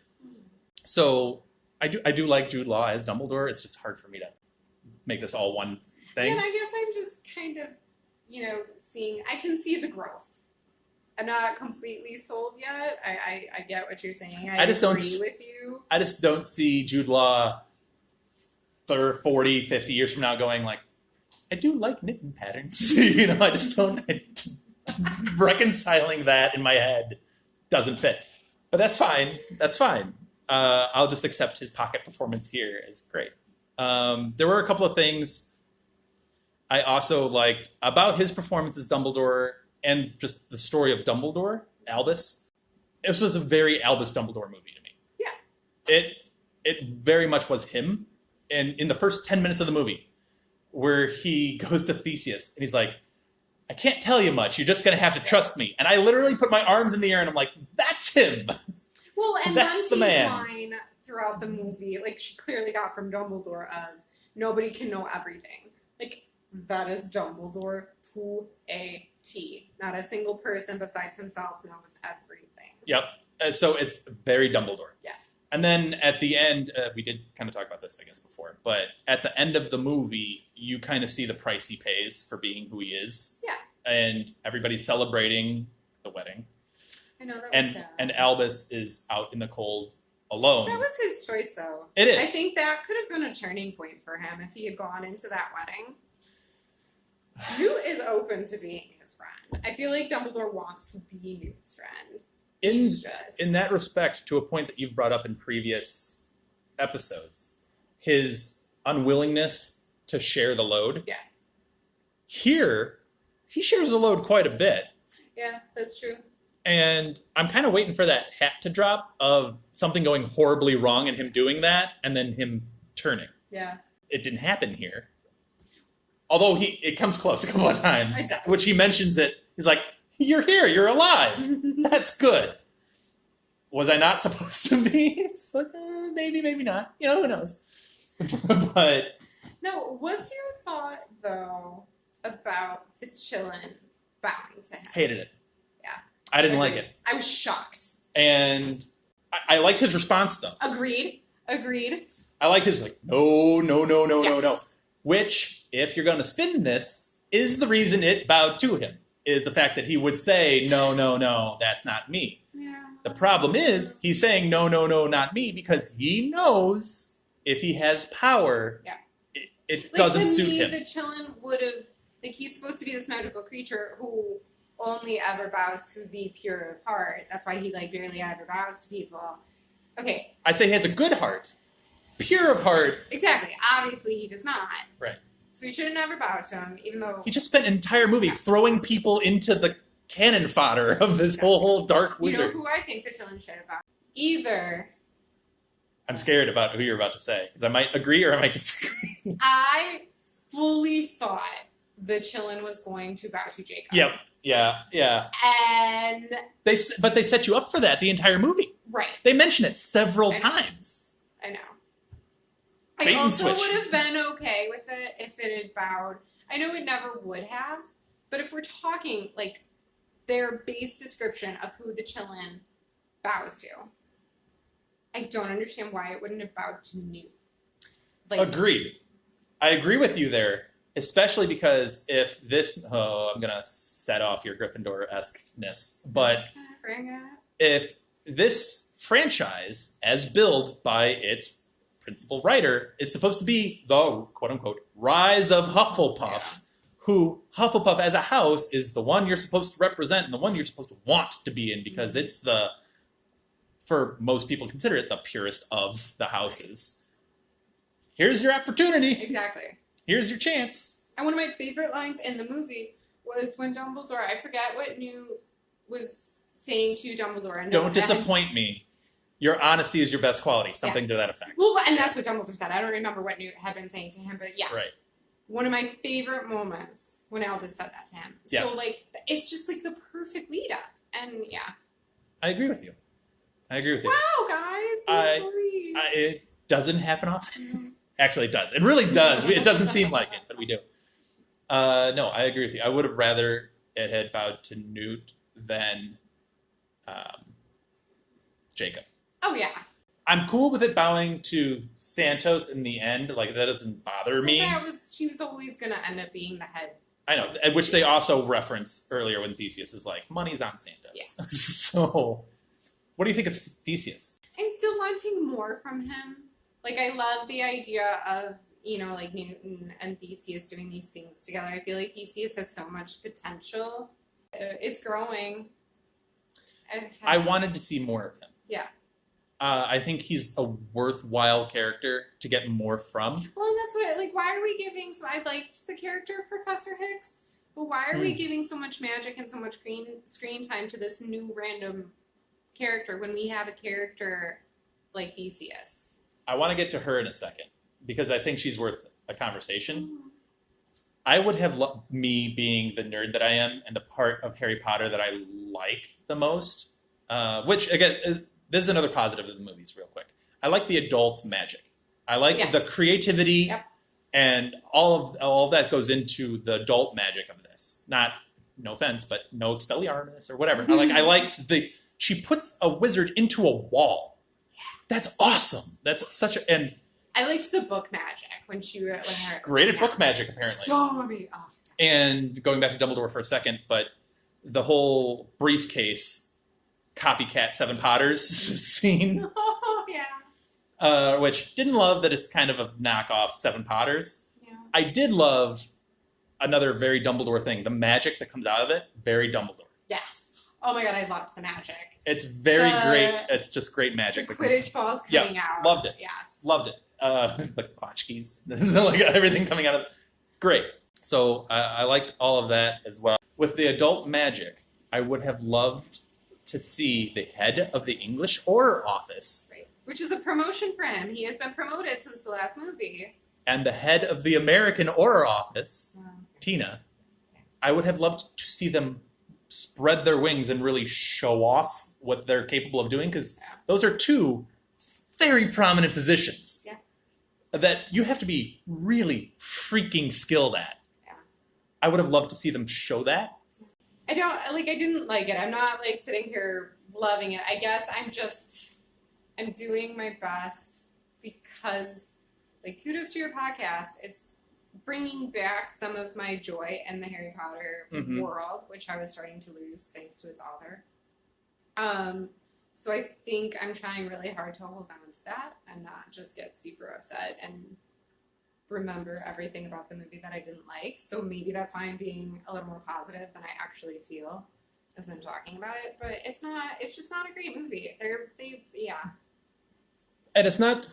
So I do like Jude Law as Dumbledore. It's just hard for me to make this all one thing. And I guess I'm just kind of, I can see the growth. I'm not completely sold yet. I get what you're saying. I just agree don't with you. I just don't see Jude Law 30, 40, 50 years from now going like, I do like knitting patterns. I just don't, reconciling that in my head doesn't fit. But that's fine. That's fine. I'll just accept his pocket performance here as great. There were a couple of things I also liked about his performance as Dumbledore and just the story of Dumbledore, Albus. This was a very Albus Dumbledore movie to me. Yeah. It very much was him. And in the first 10 minutes of the movie, where he goes to Theseus and he's like, I can't tell you much. You're just going to have to trust me. And I literally put my arms in the air and I'm like, that's him. Well, and That's the Bunty's man. line throughout the movie, like she clearly got from Dumbledore of nobody can know everything. Like that is Dumbledore to a T. Not a single person besides himself knows everything. Yep. So it's very Dumbledore. Yeah. And then at the end, we did kind of talk about this, I guess, before. But at the end of the movie, you kind of see the price he pays for being who he is. Yeah. And everybody's celebrating the wedding. I know that was And sad. and Albus is out in the cold alone. That was his choice, though. It is. I think that could have been a turning point for him if he had gone into that wedding. Newt is open to being his friend. I feel like Dumbledore wants to be Newt's friend. in that respect, to a point that you've brought up in previous episodes, his unwillingness to share the load. Yeah. Here, he shares the load quite a bit. Yeah, that's true. And I'm kind of waiting for that hat to drop of something going horribly wrong and him doing that, and then him turning. Yeah. It didn't happen here. Although it comes close a couple of times, It does. which he mentions it. He's like, "You're here. You're alive. That's good." Was I not supposed to be? It's like, maybe, maybe not. You know, who knows? But No, what's your thought, though, about the chillin' bowing to him? hated it. Yeah. I didn't like it. I was shocked. And I liked his response, though. Agreed. I liked his, like, no, no, no, no, no, Yes. no. Which, if you're going to spin this, is the reason it bowed to him. Is the fact that he would say, no, no, no, that's not me. Yeah. The problem is, he's saying, no, no, no, not me, because he knows if he has power, Yeah. it doesn't to suit me, him. The chillin' would have, like, he's supposed to be this magical creature who only ever bows to the pure of heart. That's why he, like, barely ever bows to people. Okay, I say he has a good heart. Pure of heart. exactly. Obviously, he does not. Right. So he should have never bowed to him, even though... He just spent an entire movie throwing people into the cannon fodder of this whole dark You know wizard. who I think the chillin' should have bowed? Either I'm scared about who you're about to say, because I might agree or I might disagree. I fully thought the chillin' was going to bow to Jacob. Yep. Yeah. Yeah. And... But they set you up for that the entire movie. Right. They mention it several I know. times. I know. Bait I and also switch. would have been okay with it if it had bowed. I know it never would have, but if we're talking, like, their base description of who the chillin' bows to, I don't understand why it wouldn't have bowed to Newt. Like, Agreed. I agree with you there, especially because if this... Oh, I'm going to set off your Gryffindor-esque-ness. But bring it. if this franchise, as billed by its principal writer, is supposed to be the quote-unquote rise of Hufflepuff, who Hufflepuff as a house is the one you're supposed to represent and the one you're supposed to want to be in, because it's the, for most people consider it, the purest of the houses. Here's your opportunity. Exactly. Here's your chance. And one of my favorite lines in the movie was when Dumbledore, I forget what Newt was saying to Dumbledore. And Don't disappoint me. Your honesty is your best quality. Something Yes. to that effect. Well, and that's what Dumbledore said. I don't remember what Newt had been saying to him, but yes. Right. One of my favorite moments when Albus said that to him. Yes. So, like, it's just, like, the perfect lead up. And, yeah. I agree with you. Wow, guys. I- Agree. It doesn't happen often. Actually, it does. It really does. It doesn't seem like it, but we do. No, I agree with you. I would have rather it had bowed to Newt than Jacob. Oh, yeah. I'm cool with it bowing to Santos in the end. Like, that doesn't bother me. She was always going to end up being the head. I know, which they also reference earlier when Theseus is like, money's on Santos. Yeah. So, what do you think of Theseus? I'm still wanting more from him. Like, I love the idea of, you know, like, Newton and Theseus doing these things together. I feel like Theseus has so much potential. It's growing. I wanted to see more of him. Yeah. I think he's a worthwhile character to get more from. Well, and that's what, like, why are we giving, so I liked the character of Professor Hicks, but why are we giving so much magic and so much screen time to this new random character when we have a character like Theseus? I want to get to her in a second, because I think she's worth a conversation. I would have loved me being the nerd that I am and the part of Harry Potter that I like the most, which, again, this is another positive of the movies, real quick. I like the adult magic. I like the creativity, and all of that goes into the adult magic of this. Not, no offense, but no Expelliarmus or whatever. I liked she puts a wizard into a wall. That's awesome. That's such a, and I liked the book magic when she wrote her. great at book magic, apparently. So amazing. Oh. And going back to Dumbledore for a second, but the whole briefcase copycat Seven Potters scene, Oh, yeah. which didn't love that it's kind of a knockoff Seven Potters. Yeah. I did love another very Dumbledore thing. The magic that comes out of it, very Dumbledore. Yes. Oh my god, I loved the magic. It's very great. It's just great magic. The Quidditch balls coming out. Loved it. Yes. Loved it. Like tchotchkes, like everything coming out of it. Great. So I liked all of that as well. With the adult magic, I would have loved to see the head of the English horror office Right. Which is a promotion for him. He has been promoted since the last movie. and the head of the American horror office, Tina. I would have loved to see them spread their wings and really show off what they're capable of doing, because those are two very prominent positions that you have to be really freaking skilled at. Yeah. I would have loved to see them show that. I didn't like it. I'm not like sitting here loving it. I guess I'm doing my best because, like, kudos to your podcast. It's bringing back some of my joy in the Harry Potter world, which I was starting to lose thanks to its author. So I think I'm trying really hard to hold on to that and not just get super upset and remember everything about the movie that I didn't like. So maybe that's why I'm being a little more positive than I actually feel as I'm talking about it. But it's just not a great movie. And it's not,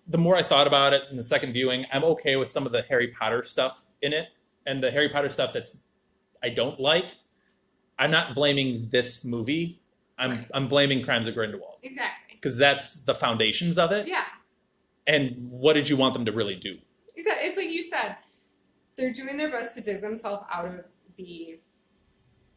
the more I thought about it in the second viewing, I'm okay with some of the Harry Potter stuff in it. And the Harry Potter stuff I don't like, I'm not blaming this movie. I'm blaming Crimes of Grindelwald. Exactly. Because that's the foundations of it. Yeah. And what did you want them to really do? Exactly. It's like you said, they're doing their best to dig themselves out of the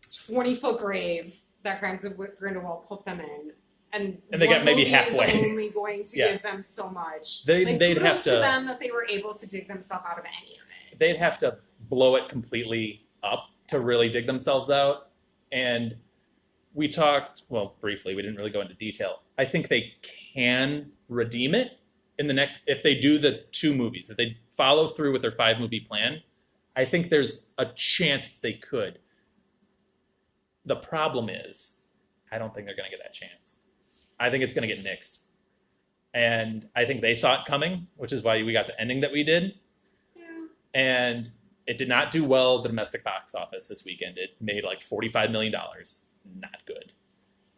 20-foot grave that Crimes of Grindelwald put them in. And they got maybe halfway. Is only going to give them so much. They'd have to them that they were able to dig themselves out of any of it. They'd have to blow it completely up to really dig themselves out. And we talked, well, briefly, we didn't really go into detail. I think they can redeem it in the next, if they do the 2 movies, if they follow through with their 5-movie plan. I think there's a chance they could. The problem is, I don't think they're going to get that chance. I think it's going to get nixed. And I think they saw it coming, which is why we got the ending that we did. Yeah. And it did not do well at the domestic box office this weekend. It made like $45 million. Not good.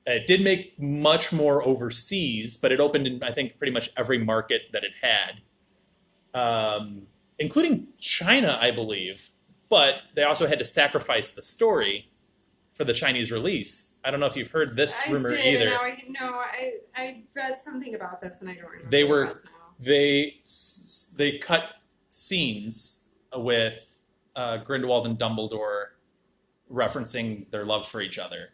It did make much more overseas, but it opened in, I think, pretty much every market that it had, including China, I believe. But they also had to sacrifice the story for the Chinese release. I don't know if you've heard this rumor either. I read something about this and I don't remember. They cut scenes with Grindelwald and Dumbledore referencing their love for each other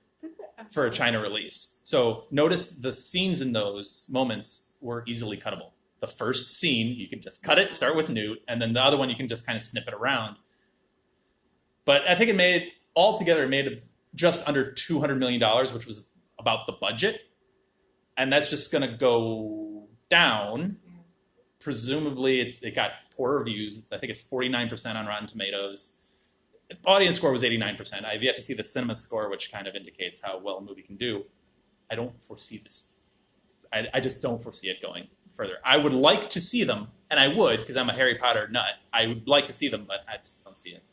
for a China release. So notice the scenes in those moments were easily cuttable. The first scene, you can just cut it, start with Newt, and then the other one you can just kind of snip it around. But I think it made just under $200 million, which was about the budget. And that's just going to go down. Presumably, it got poor reviews. I think it's 49% on Rotten Tomatoes. The audience score was 89%. I've yet to see the cinema score, which kind of indicates how well a movie can do. I don't foresee this. I just don't foresee it going further. I would like to see them, and I would, because I'm a Harry Potter nut. I would like to see them, but I just don't see it.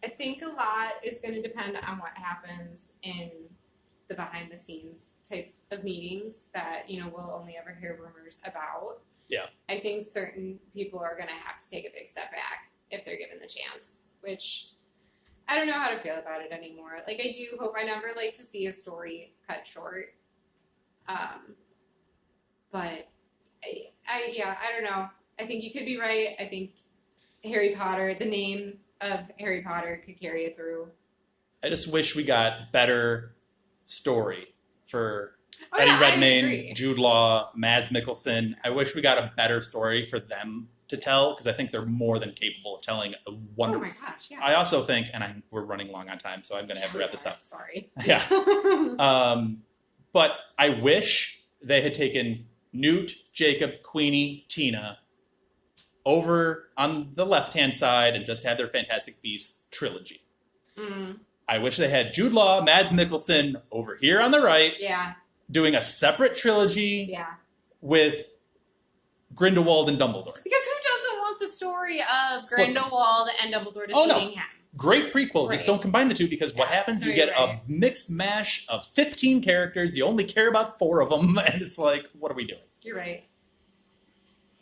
I think a lot is going to depend on what happens in the behind-the-scenes type of meetings that, we'll only ever hear rumors about. Yeah. I think certain people are going to have to take a big step back if they're given the chance, which I don't know how to feel about it anymore. Like, I do hope I never like to see a story cut short. But I don't know. I think you could be right. I think Harry Potter, the name of Harry Potter could carry it through. I just wish we got better story for Eddie Redmayne, Jude Law, Mads Mikkelsen. I wish we got a better story for them to tell, because I think they're more than capable of telling a wonderful. Oh my gosh, yeah. I also think, and we're running long on time, so I'm going to have to wrap this up. Sorry. Yeah. But I wish they had taken Newt, Jacob, Queenie, Tina over on the left-hand side and just had their Fantastic Beasts trilogy. Mm. I wish they had Jude Law, Mads Mikkelsen over here on the right. Yeah. Doing a separate trilogy. Yeah. With Grindelwald and Dumbledore. Because who doesn't want the story of Grindelwald and Dumbledore defeating him? Great prequel. Right. Just don't combine the two, because what happens? You get a mixed mash of 15 characters. You only care about 4 of them, and it's like, what are we doing? You're right.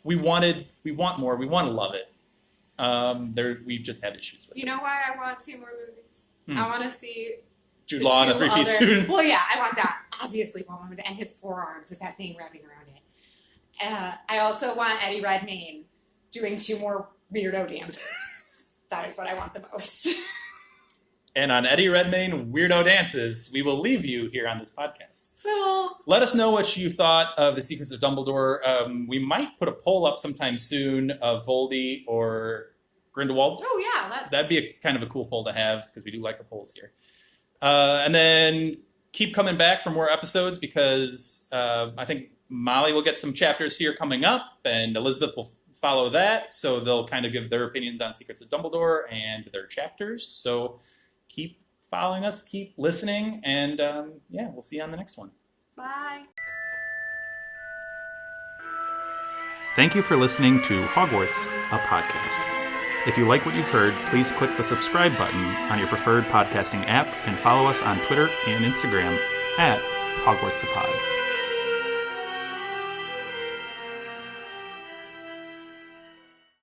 We want more. We want to love it. We just have issues with it. You know why I want 2 more movies? I want to see Jude Law in a three-piece suit. Well, yeah, I want that. Obviously, want him and his forearms with that thing wrapping around it. I also want Eddie Redmayne doing 2 more weirdo dances. That is what I want the most. And on Eddie Redmayne weirdo dances, we will leave you here on this podcast. So let us know what you thought of The Secrets of Dumbledore. We might put a poll up sometime soon of Voldy or Grindelwald. Oh, yeah. That'd be kind of a cool poll to have, because we do like our polls here. And then keep coming back for more episodes, because I think Molly will get some chapters here coming up, and Elizabeth will follow that. So they'll kind of give their opinions on Secrets of Dumbledore and their chapters. So keep following us, keep listening, and we'll see you on the next one. Bye. Thank you for listening to Hogwarts, a podcast. If you like what you've heard, please click the subscribe button on your preferred podcasting app and follow us on Twitter and Instagram at Hogwarts a Pod.